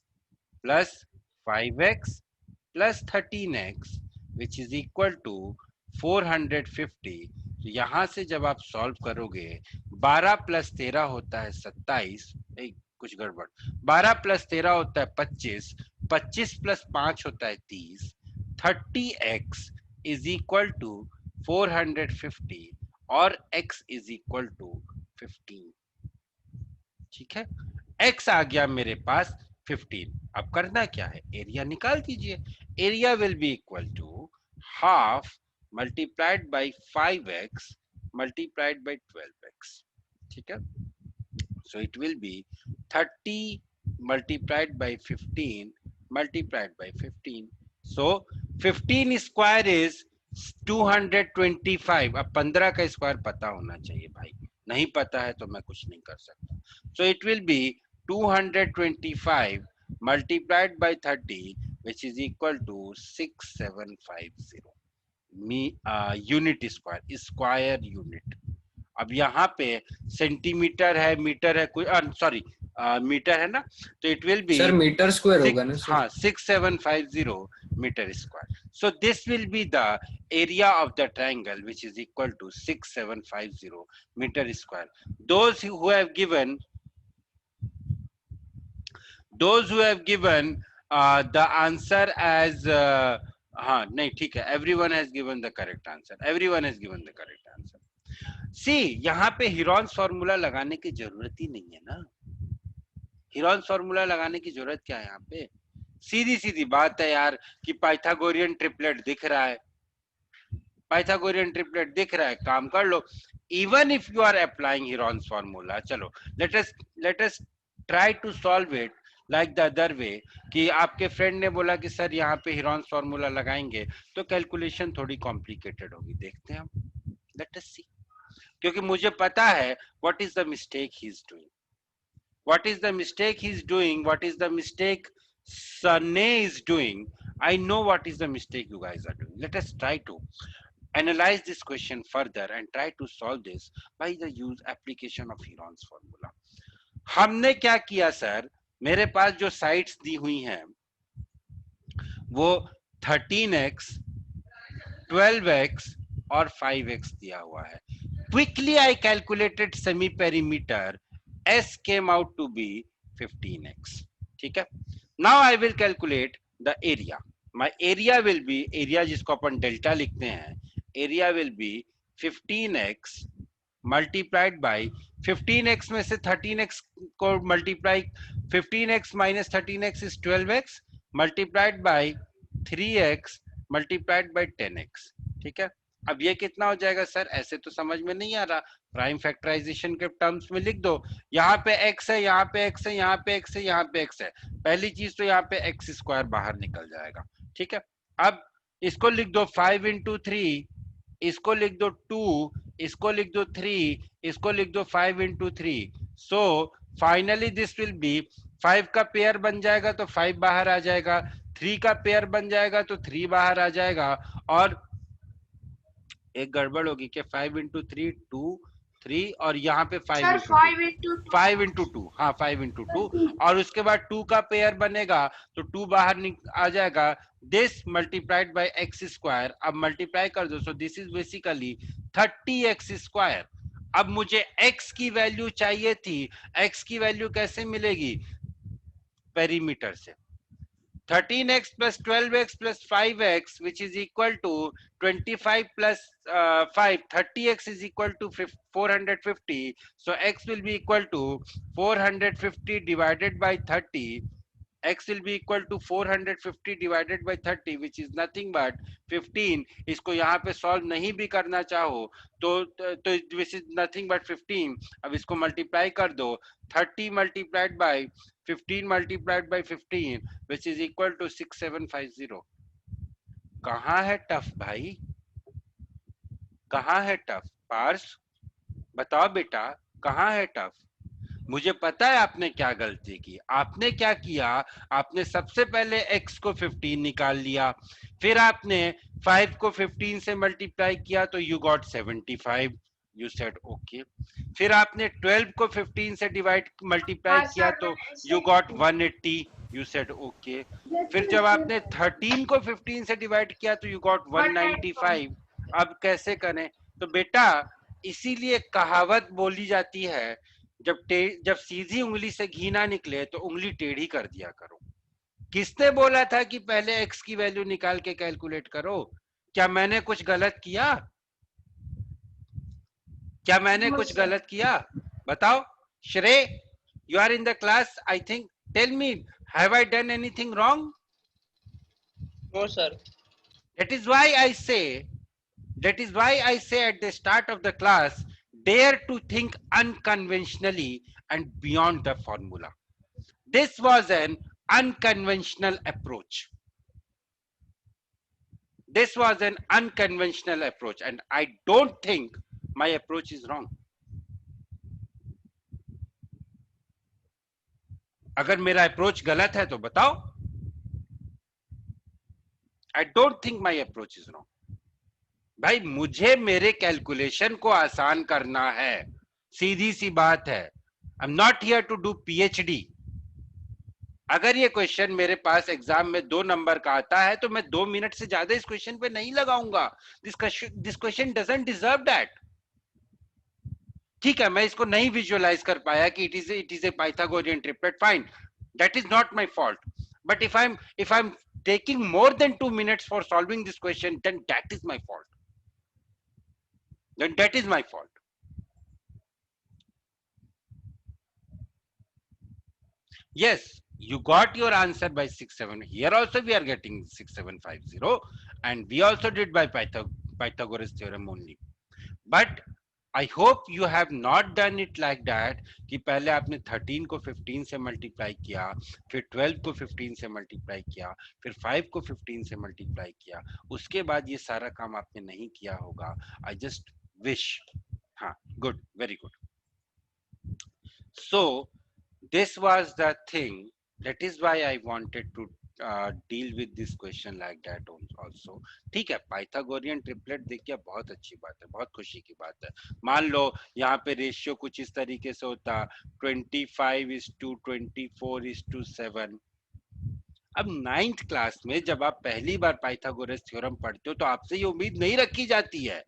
plus 5x plus 13x which is equal to 450। तो यहां से जब आप सॉल्व करोगे, 12 प्लस 13 होता है 27, कुछ गड़बड़, 12 प्लस 13 होता है 25, 25 प्लस 5 होता है 30, 30x इज इक्वल टू 450 और x इज इक्वल टू 15। ठीक है, x आ गया मेरे पास 15। अब करना क्या है, एरिया निकाल दीजिए। Area will be equal to half multiplied by 5x multiplied by 12x। ठीक है, so it will be 30 multiplied by 15 multiplied by 15, so 15 square is 225। अब 15 का स्क्वायर पता होना चाहिए भाई, नहीं पता है तो मैं कुछ नहीं कर सकता। so it will be 225 multiplied by 30 which is equal to 6750 unit square, square unit. अब यहाँ पे सेंटीमीटर है, मीटर है, कोई सॉरी मीटर है ना, तो it will be sir metre square होगा ना सर? हाँ 6750 metre square. So this will be the area of the triangle which is equal to 6750 metre square. those who have given the answer as हाँ नहीं ठीक है, everyone has given the correct answer, everyone has given the correct answer। सी यहाँ पे Heron's formula लगाने की जरूरत ही नहीं है ना, हिरॉन्स फॉर्मूला लगाने की जरूरत क्या है यहाँ पे? सीधी सीधी बात है यार कि पाइथागोरियन ट्रिपलेट दिख रहा है, पाइथागोरियन ट्रिपलेट दिख रहा है, काम कर लो। Even if you are applying Heron's formula, चलो let us try to solve it like the other way, कि आपके फ्रेंड ने बोला कि सर यहाँ पे हिरॉन्स फॉर्मूला लगाएंगे तो कैलकुलेशन थोड़ी कॉम्प्लिकेटेड होगी, देखते हैं हम, लेट अस सी। क्योंकि मुझे पता है what is the mistake he is doing, what is the mistake he is doing, what is the mistake Sunny is doing. I know what is the mistake you guys are doing. Let us try to analyze this question further and try to solve this by the use application of Heron's formula. हमने क्या किया sir, मेरे पास जो sides दी हुई हैं वो 13x 12x और 5x दिया हुआ है। Quickly I calculated semi perimeter, S came out to be 15x। ठीक है, now I will calculate the area। my area will be, area जिसको अपन डेल्टा लिखते हैं, area will be 15x multiplied by 15x में से 13x को multiply, 15x minus 13x is 12x multiplied by 3x multiplied by 10x। ठीक है, अब ये कितना हो जाएगा सर, ऐसे तो समझ में नहीं आ रहा, प्राइम फैक्टराइजेशन के टर्म्स में लिख दो। यहाँ पे x है, यहाँ पे x है, यहाँ पे x है, यहाँ पे x है, पहली चीज तो यहाँ पे x स्क्वायर बाहर निकल जाएगा। ठीक है, अब इसको लिख दो 5 into 3, इसको लिख दो 2, इसको लिख दो 3, इसको लिख दो 5 into 3। So finally this will B 5 का पेयर बन जाएगा तो 5 बाहर आ जाएगा, 3 का पेयर बन जाएगा तो 3 बाहर आ जाएगा, और एक गड़बड़ होगी कि 5 into 3 2 3 और यहाँ पे 5 into 2 हाँ 5 into 2, और उसके बाद 2 का पेयर बनेगा तो 2 बाहर आ जाएगा। This multiplied by x square, अब मल्टीप्लाई कर दो, सो this is basically 30x square. अब मुझे x की वैल्यू चाहिए थी, x की वैल्यू कैसे मिलेगी, पेरीमीटर से। 13x plus 12x plus 5x which is equal to 25 plus 5, 30x is equal to 450, so x will be equal to 450 divided by 30, x will be equal to 450 divided by 30 which is nothing but 15। इसको यहाँ पे solve नहीं भी करना चाहो तो which is nothing but 15। अब इसको मल्टीप्लाई कर दो, 30 multiplied by 15 multiplied by 15 which is equal to 6750। कहाँ है टफ भाई, कहाँ है टफ, पार्स बताओ बेटा कहाँ है टफ। मुझे पता है आपने क्या गलती की, आपने क्या किया, आपने सबसे पहले x को 15 निकाल लिया, फिर आपने 5 को 15 से मल्टीप्लाई किया तो you got 75, you said okay। फिर आपने 12 को 15 से डिवाइड मल्टीप्लाई किया तो you got 180, you said okay। फिर जब आपने 13 को 15 से डिवाइड किया तो you got 195। अब कैसे करें, तो बेटा इसीलिए कहावत बोली जाती है, जब सीधी उंगली से घी ना निकले तो उंगली टेढ़ी कर दिया करो। किसने बोला था कि पहले x की वैल्यू निकाल के कैलकुलेट करो? क्या मैंने कुछ गलत किया, क्या मैंने कुछ गलत किया, बताओ श्रेय, You are in the class, I think. Tell me, have I done anything wrong? No, sir. That is why I say at the start of the class, dare to think unconventionally and beyond the formula. This was an unconventional approach. This was an unconventional approach, and I don't think my approach is wrong. अगर मेरा approach गलत है तो बताओ. I don't think my approach is wrong. भाई मुझे मेरे calculation को आसान करना है, सीधी सी बात है. I'm not here to do PhD. अगर ये क्वेश्चन मेरे पास एग्जाम में 2 नंबर का आता है तो मैं 2 मिनट से ज्यादा इस क्वेश्चन पे नहीं लगाऊंगा. This question doesn't deserve that. ठीक है, मैं इसको नहीं विजुअलाइज कर पाया कि it is a Pythagorean triplet. Fine, that is not my fault. But if I am taking more than 2 minutes for solving this question, then that is my fault. Then that is my fault. Yes, you got your answer by 6-7. Here also we are getting 6-7-5-0, and we also did by Pythagoras theorem only. But I hope you have not done it like that कि पहले आपने 13 को 15 से multiply किया, फिर 12 को 15 से multiply किया, फिर 5 को 15 से मल्टीप्लाई किया, उसके बाद ये सारा काम आपने नहीं किया होगा. I just wish. हाँ, good, very good. So this was the thing. That is why I wanted to deal with this question like that also. ठीक है, पाइथागोरियन ट्रिपलेट देखिए बहुत अच्छी बात है, बहुत खुशी की बात है. मान लो यहाँ पे रेशियो कुछ इस तरीके से होता 25:24:7. अब 9th क्लास में जब आप पहली बार पाइथागोरस थ्योरम पढ़ते हो तो आपसे ये उम्मीद नहीं रखी जाती है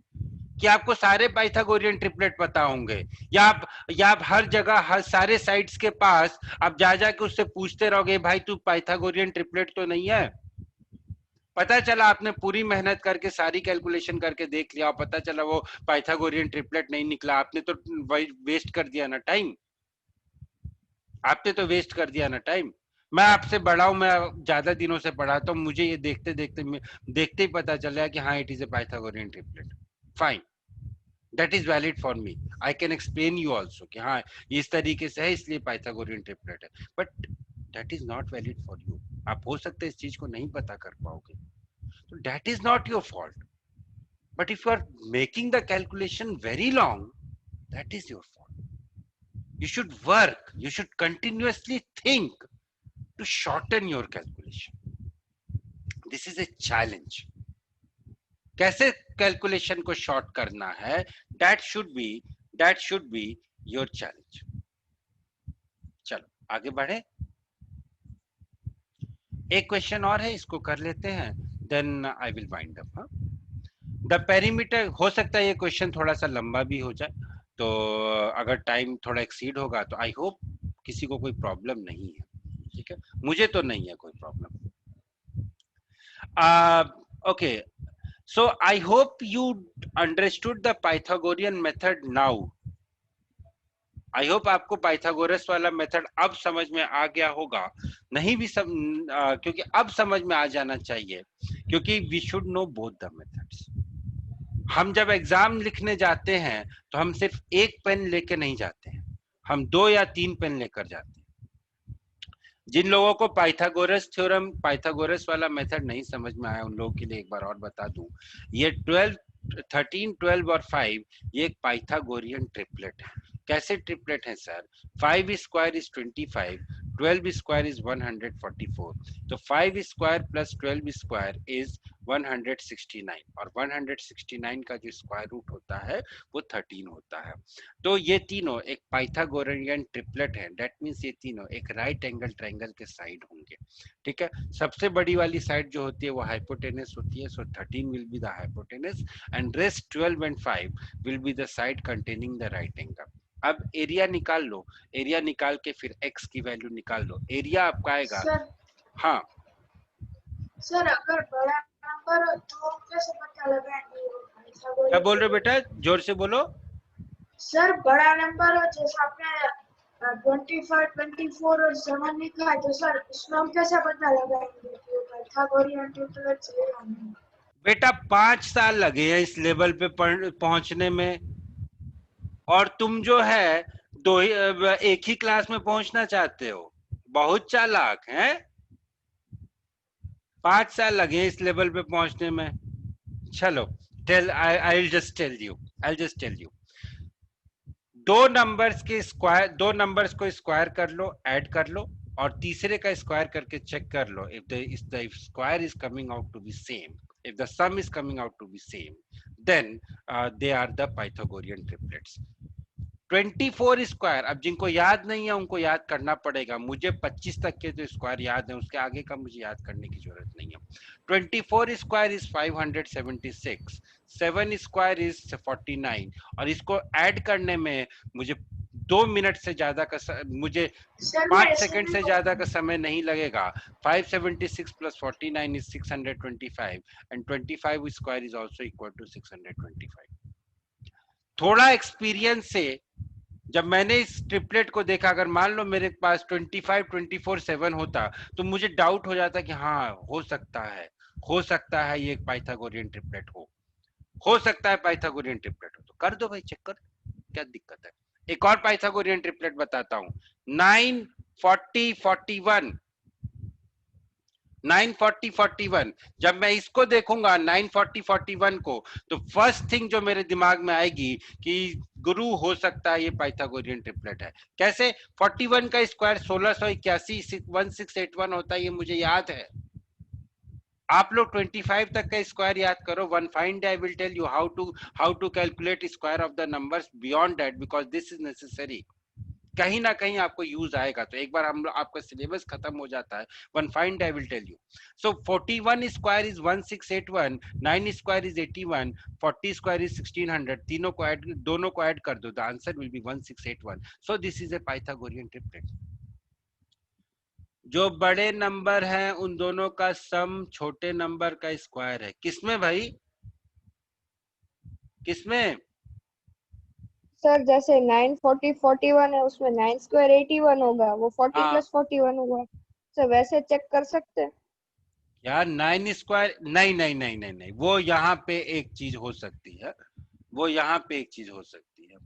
कि आपको सारे पाइथागोरियन ट्रिपलेट पता होंगे, या आप हर जगह हर सारे साइड्स के पास आप जा के उससे पूछते रहोगे भाई तू पाइथागोरियन ट्रिपलेट तो नहीं है. पता चला आपने पूरी मेहनत करके सारी कैलकुलेशन करके देख लिया और पता चला वो पाइथागोरियन ट्रिपलेट नहीं निकला. आपने तो वेस्ट कर दिया ना टाइम. आपने तो वेस्ट कर दिया ना टाइम. मैं आपसे बड़ा हूं, मैं ज्यादा दिनों से पढ़ा तो मुझे ये देखते ही पता चल रहा कि हाँ it is a Pythagorean triplet. Fine, that is valid for me. I can explain you also कि हाँ इस तरीके से है इसलिए पाइथागोरियन ट्रिपलेट है. But that is not valid for you. आप हो सकते है इस चीज को नहीं पता कर पाओगे, तो that is not your fault. But if you are making the calculation very long, that is your fault. You should work, you should continuously think to shorten your calculation. This is a challenge. कैसे calculation को short करना है, that should be your challenge. चलो आगे बढ़े. एक question और है, इसको कर लेते हैं, then I will wind up. The perimeter, हो सकता है ये क्वेश्चन थोड़ा सा लंबा भी हो जाए, तो अगर टाइम थोड़ा एक्सीड होगा तो आई होप किसी को कोई प्रॉब्लम नहीं है. ठीक है, मुझे तो नहीं है कोई problem. Okay, so I hope you understood the Pythagorean method now. I hope आपको पाइथागोरस वाला मेथड अब समझ में आ गया होगा. नहीं भी क्योंकि अब समझ में आ जाना चाहिए, क्योंकि we should know both the methods. हम जब एग्जाम लिखने जाते हैं तो हम सिर्फ एक पेन लेके नहीं जाते हैं, हम 2 या 3 पेन लेकर जाते हैं. जिन लोगों को पाइथागोरस थ्योरम, पाइथागोरस वाला मेथड नहीं समझ में आया, उन लोगों के लिए एक बार और बता दूं, ये 13, 12 और 5 ये एक पाइथागोरियन ट्रिपलेट है. कैसे ट्रिपलेट है sir? 5 square is 25, 12 square is 144, तो 5 स्क्वायर प्लस 12 स्क्वायर इज 169, और 169 का जो स्क्वायर रूट होता है वो 13 होता है. तो ये तीनों एक पाइथागोरियन ट्रिपलेट है. दैट मींस ये तीनों एक राइट एंगल ट्रायंगल के साइड होंगे. ठीक है, सबसे बड़ी वाली साइड जो होती है वो हाइपोटेनस होती है, सो 13 will be the hypotenuse and rest 12 and 5 will be the side containing the right angle. अब एरिया निकाल लो, एरिया निकाल के फिर x की वैल्यू निकाल लो. एरिया आपका आएगा सर, हाँ सर अगर बड़ा नंबर हो तो कैसे पता लगाएंगे? क्या बोल रहे हो बेटा, जोर से बोलो. सर बड़ा नंबर हो, जैसे आपने 25, 24 और 7 लिखा है, तो सर इसमें हम कैसे पता लगाएंगे कि पाइथागोरियन ट्रिपलेट्स है या नहीं? बेटा 5 साल लगे हैं इस लेवल पे पहुंचने में, और तुम जो है एक ही क्लास में पहुंचना चाहते हो। बहुत चालाक हैं। 5 साल लगे हैं इस लेवल पे पहुंचने में। चलो I'll just tell you दो नंबर्स को स्क्वायर कर लो, ऐड कर लो, और तीसरे का स्क्वायर करके चेक कर लो if the square is coming out to be same, if the sum is coming out to be same, then they are the Pythagorean triplets. 24 square, अब जिनको याद नहीं है उनको याद करना पड़ेगा। मुझे 25 तक के जो स्क्वायर याद है, उसके आगे का मुझे याद करने की जरूरत नहीं है। 24 स्क्वायर इज 576, 7 स्क्वायर इज 49, और इसको ऐड करने में मुझे 2 मिनट से ज्यादा का मुझे 5 सेकंड से ज्यादा का समय नहीं लगेगा। 576 plus 49 is 625, and 25 square is also equal to 625। थोड़ा एक्सपीरियंस से जब मैंने इस ट्रिपलेट को देखा, अगर मान लो मेरे पास 25, 24, 7 होता, तो मुझे डाउट हो जाता कि हाँ हो सकता है ये एक पाइथागोरियन ट्रिपलेट हो सकता है पाइथागोरियन ट्रिपलेट हो। तो कर दो भाई, चेक कर, क्या दिक्कत है। एक और पाइथागोरियन ट्रिपलेट बताता हूं, 9, 40, 41। 9, 40, 41। जब मैं इसको देखूंगा 9, 40, 41 को, तो फर्स्ट थिंग जो मेरे दिमाग में आएगी कि गुरु हो सकता है ये पाइथागोरियन ट्रिपलेट है। कैसे? 41 का स्क्वायर 1681 1681 होता है, ये मुझे याद है। आप लोग 25 तक का स्क्वायर याद करो। One fine day I will tell you how to calculate square of the numbers beyond that, because this is necessary. कहीं ना कहीं आपको यूज आएगा। तो एक बार हम आपका सिलेबस खत्म हो जाता है, one find I will tell you. So 41 square is 1681, 9 square is 81, 40 square is 1600। दोनों को ऐड कर दो, the answer will be 1681। So this is a Pythagorean triplet. जो बड़े नंबर हैं उन दोनों का सम छोटे नंबर का स्क्वायर है। किसमें भाई, किसमें? सर जैसे 9, 40, 41 है, उसमें 9 स्क्वायर 81 होगा, वो 40 प्लस 41 होगा। सर वैसे चेक कर सकते हैं यार 9 स्क्वायर नहीं नहीं नहीं नहीं नहीं, वो यहाँ पे एक चीज हो सकती है, वो यहाँ पे एक चीज हो सकती है।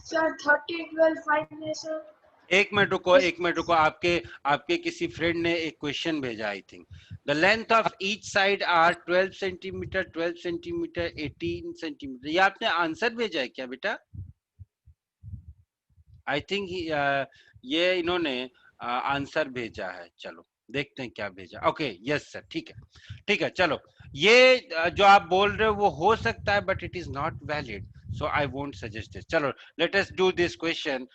सर 30, 12 फाइन है सर। एक मिनट रुको, आपके किसी फ्रेंड ने एक क्वेश्चन भेजा, I think the length of each side are 12 centimetre, 12 centimetre, 18 centimetre. ये आपने आंसर भेजा है क्या बेटा? आई थिंक ये इन्होंने आंसर भेजा है। चलो देखते हैं क्या भेजा। ओके यस सर, ठीक है चलो। ये जो आप बोल रहे हो वो हो सकता है, but it is not valid, so I won't suggest this. Chalo, let us do this question.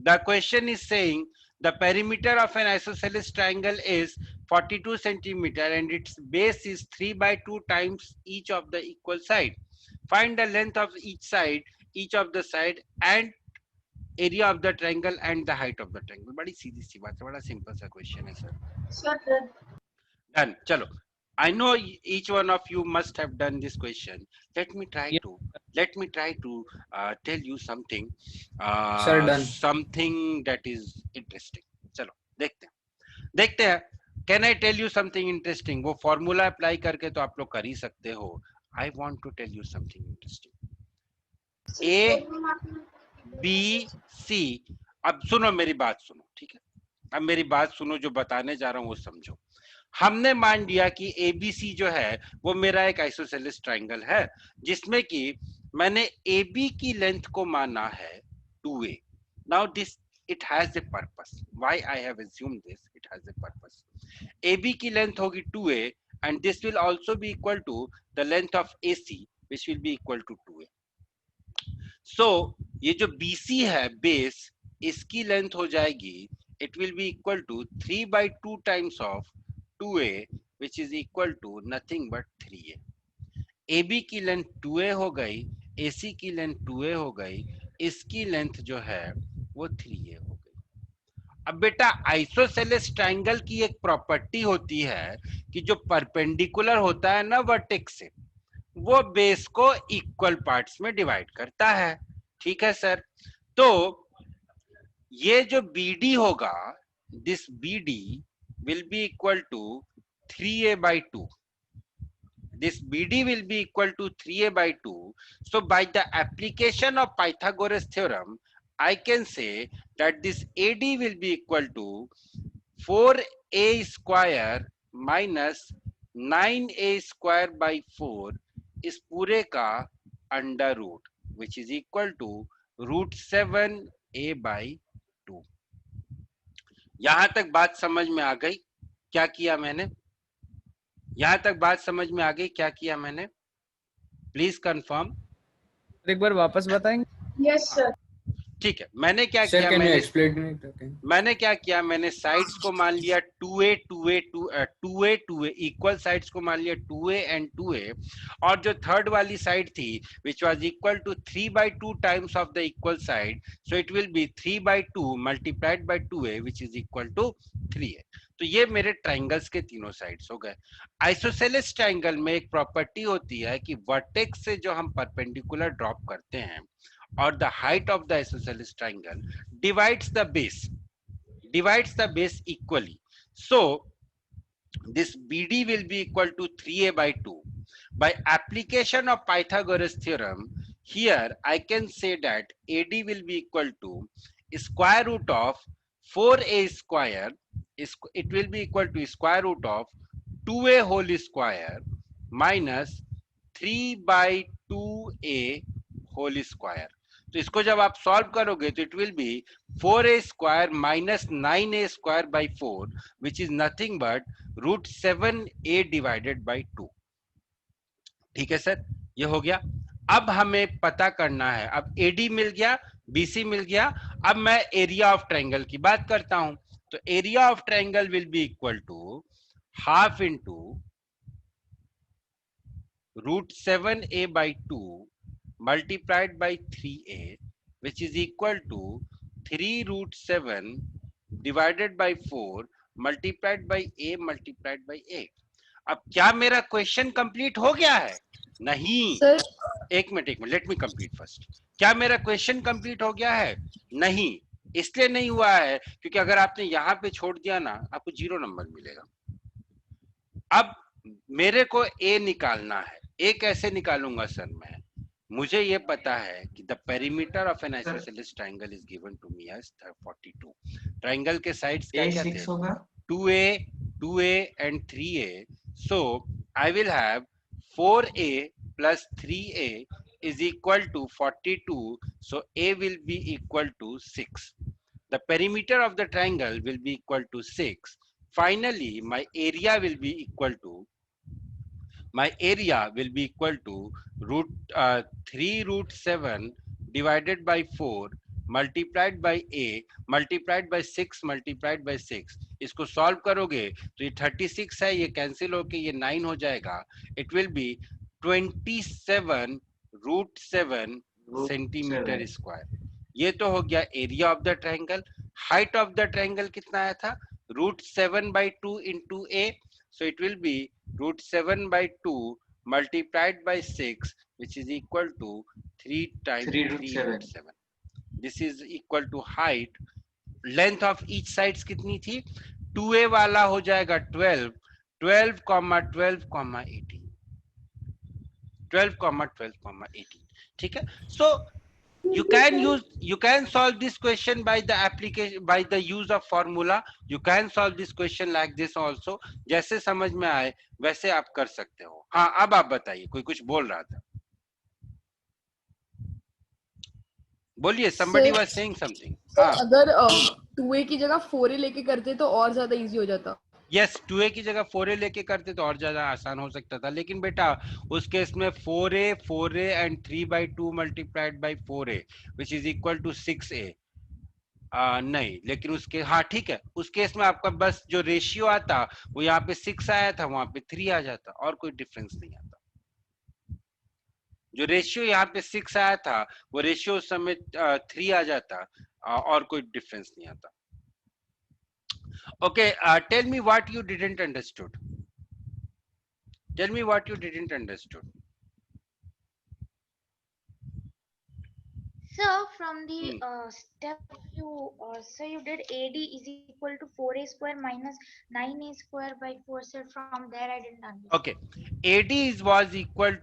The question is saying the perimeter of an isosceles triangle is 42 centimeter and its base is 3/2 times each of the equal side. Find the length of each of the side and area of the triangle and the height of the triangle. बड़ी सीधी सी बात है, बड़ा simple सा question है sir. Sir Done. चलो, I know each one of you must have done this question. Let me try to tell you something. Sir, done. Something that is interesting. चलो देखते हैं। Can I tell you something interesting? वो formula apply करके तो आप लोग कर ही सकते हो। I want to tell you something interesting. A, B, C. अब सुनो मेरी बात सुनो, ठीक है? अब मेरी बात सुनो, जो बताने जा रहा हूँ वो समझो। हमने मान लिया कि ABC जो है वो मेरा एक आइसोसेलेस ट्राइंगल है, जिसमें कि मैंने AB की लेंथ को माना है 2A. Now this it has a purpose. Why I have assumed this? It has a purpose. AB की लेंथ होगी 2A and this will also be equal to the length of AC, which will be equal to 2A. So ये जो BC है base, इसकी length हो जाएगी, it will be equal to 3/2 times of 2A, which is equal to nothing but 3A. AB की length 2A हो गई, AC की लेंथ 2A हो गई, इसकी लेंथ जो है वो 3A हो गई। अब बेटा आइसोसेलेस ट्राइंगल की एक प्रॉपर्टी होती है कि जो परपेंडिकुलर होता है ना वर्टेक्स से, वो बेस को इक्वल पार्ट्स में डिवाइड करता है। ठीक है सर? तो ये जो BD होगा, this BD will be equal to 3a by 2. This BD will be equal to 3a by 2. So by the application of Pythagoras theorem, I can say that this AD will be equal to 4a square minus 9a square by 4 इस पूरे का under root, which is equal to √7a by 2. यहां तक बात समझ में आ गई? क्या किया मैंने? यहां तक बात समझ में आ गई? क्या किया मैंने? Please confirm. एक बार वापस बताएंगे? Yes sir. ठीक है, मैंने क्या किया? मैंने क्या किया? मैंने साइड्स को मान लिया 2a 2a 2a 2a equal sides को मान लिया 2a एंड 2a, और जो थर्ड वाली साइड थी which was equal to 3/2 times of the equal side, so it will be 3/2 multiplied by 2a which is equal to 3a. तो ये मेरे ट्राइंगल्स के तीनों साइड्स हो गए. आइसोसेलेस ट्राइंगल में एक प्रॉपर्टी होती है कि वर्टेक्स से जो हम परपेंडिकुलर ड्रॉप करते हैं or the height of the isosceles triangle divides the base equally. So this BD will be equal to 3a by 2. By application of Pythagoras theorem, here I can say that AD will be equal to square root of 4a square. It will be equal to square root of 2a whole square minus 3/2a whole square. तो इसको जब आप solve करोगे तो it will B 4a square minus 9a square by 4 which is nothing but √7a divided by 2. ठीक है sir, ये हो गया. अब हमें पता करना है, अब AD मिल गया, BC मिल गया, अब मैं एरिया ऑफ ट्रायंगल की बात करता हूं. तो area of triangle will be equal to half into √7a by 2 multiplied by 3a, which is equal to 3√7 divided by 4 multiplied by a multiplied by a. अब क्या मेरा क्वेश्चन कंप्लीट हो गया है? नहीं सर, एक minute, let me complete first. क्या मेरा क्वेश्चन कंप्लीट हो गया है? नहीं. इसलिए नहीं हुआ है क्योंकि अगर आपने यहां पे छोड़ दिया ना, आपको 0 नंबर मिलेगा. अब मेरे को a निकालना है. a कैसे निकालूंगा सर मैं? मुझे ये पता है कि the perimeter of an isosceles triangle is given to me as 42. Triangle के साइड्स क्या क्या थे? 2a and 3a. So I will have 4a plus 3a is equal to 42. So a will be equal to 6. The perimeter of the triangle will be equal to 6. Finally, my area will be equal to 3√7 divided by 4 multiplied by a multiplied by 6 multiplied by 6. इसको solve करोगे तो ये 36 है, ये cancel होके ये 9 हो जाएगा. It will B 27√7 centimetre square. ये तो हो गया area of the triangle. Height of the triangle कितना आया था? √7/2 into a. So it will be √7/2 multiplied by 6, which is equal to 3 times 3√7. This is equal to height. Length of each sides कितनी थी? 2a वाला हो जाएगा 12, 12, 12, 18. 12, 12, 18. ठीक है. So you can solve this question by the application, by the use of formula. You can solve this question like this also. जैसे समझ में आए वैसे आप कर सकते हो. हाँ, अब आप बताइए, कोई कुछ बोल रहा था, बोलिए. somebody was saying something. हाँ. अगर 2a की जगह 4a लेके करते तो और ज्यादा इजी हो जाता. यस, 2a की जगह 4a लेके करते तो और ज्यादा आसान हो सकता था, लेकिन बेटा उस केस में 4a and 3/2 multiplied by 4a which is equal to 6a. नहीं, लेकिन उसके, हाँ ठीक है, उस केस में आपका बस जो रेशियो आता वो यहाँ पे 6 आया था, वहां पे 3 आ जाता, और कोई डिफरेंस नहीं आता. जो रेशियो यहाँ पे 6 आया था वो रेशियो उस समय 3 आ जाता, और कोई डिफरेंस नहीं आता. Okay, tell me what you didn't understood. Tell me what you didn't understood. Sir, from the Hmm. step you did AD is equal to 4a square minus 9a square by 4. Sir, from there I didn't understand. Okay, AD was equal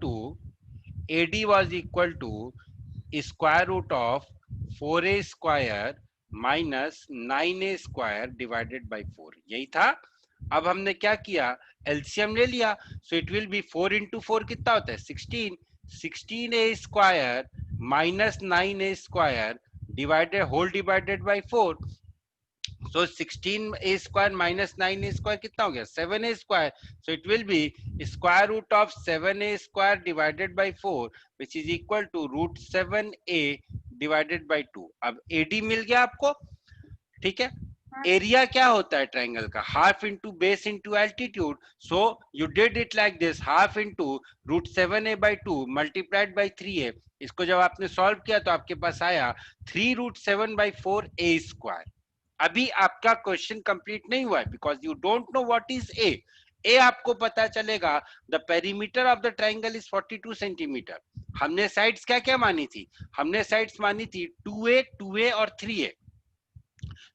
to square root of 4a square minus 9a square divided by 4, यही था। अब हमने क्या किया, LCM ले लिया, so it will be 4 into 4 कितना होता है 16, 16a square minus 9a square divided whole divided by 4। So 16a square minus 9a square कितना हो गया 7a square. So it will be square root of 7a square divided by 4 which is equal to root 7a divided by 2. अब AD मिल गया आपको, ठीक है। Area क्या होता है ट्रायंगल का, half into base into altitude. So you did it like this, half into root 7a by 2 multiplied by 3a। इसको जब आपने सॉल्व किया तो आपके पास आया 3 रूट 7 बाई 4 a स्क्वायर। अभी आपका क्वेश्चन कंप्लीट नहीं हुआ है because you don't know what is a आपको पता चलेगा the perimeter of the triangle is 42 centimetre. हमने साइड्स क्या क्या मानी थी, हमने साइड्स मानी थी 2a 2a और 3a।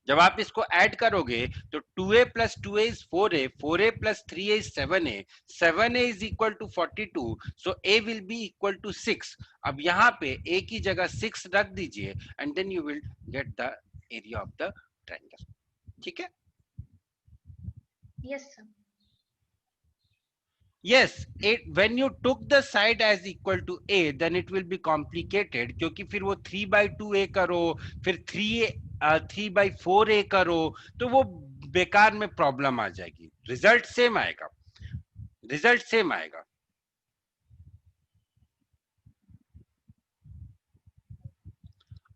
जब आप इसको ऐड करोगे तो 2a plus 2a is 4a, 4a plus 3a is 7a, 7a is equal to 42, सो a will be equal to 6। अब यहाँ पे a की जगह 6 रख दीजिए and then you will get the area of the triangle, ठीक है। Yes, sir. Yes, when you took the side as equal to a then it will be complicated, क्योंकि फिर वो 3 by 2a करो, फिर 3 by 4a करो, तो वो बेकार में प्रॉब्लम आ जाएगी। रिजल्ट सेम आएगा, रिजल्ट सेम आएगा।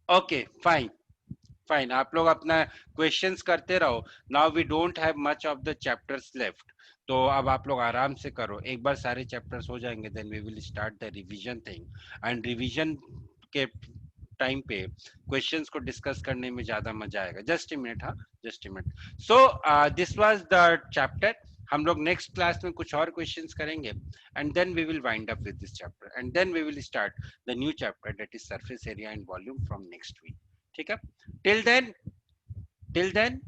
ओके फाइन फाइन, आप लोग अपना क्वेश्चंस करते रहो। Now we don't have much of the chapters left, तो अब आप लोग आराम से करो, एक बार सारे चैप्टर्स हो जाएंगे then we will start the revision thing. And revision के टाइम पे क्वेश्चंस को डिस्कस करने में ज्यादा मजा आएगा। जस्ट अ मिनट, हाँ just a minute. So this was the chapter. हम लोग नेक्स्ट क्लास में कुछ और क्वेश्चंस करेंगे and then we will wind up with this chapter and then we will start the new chapter that is surface area and volume from next week, ठीक है। till then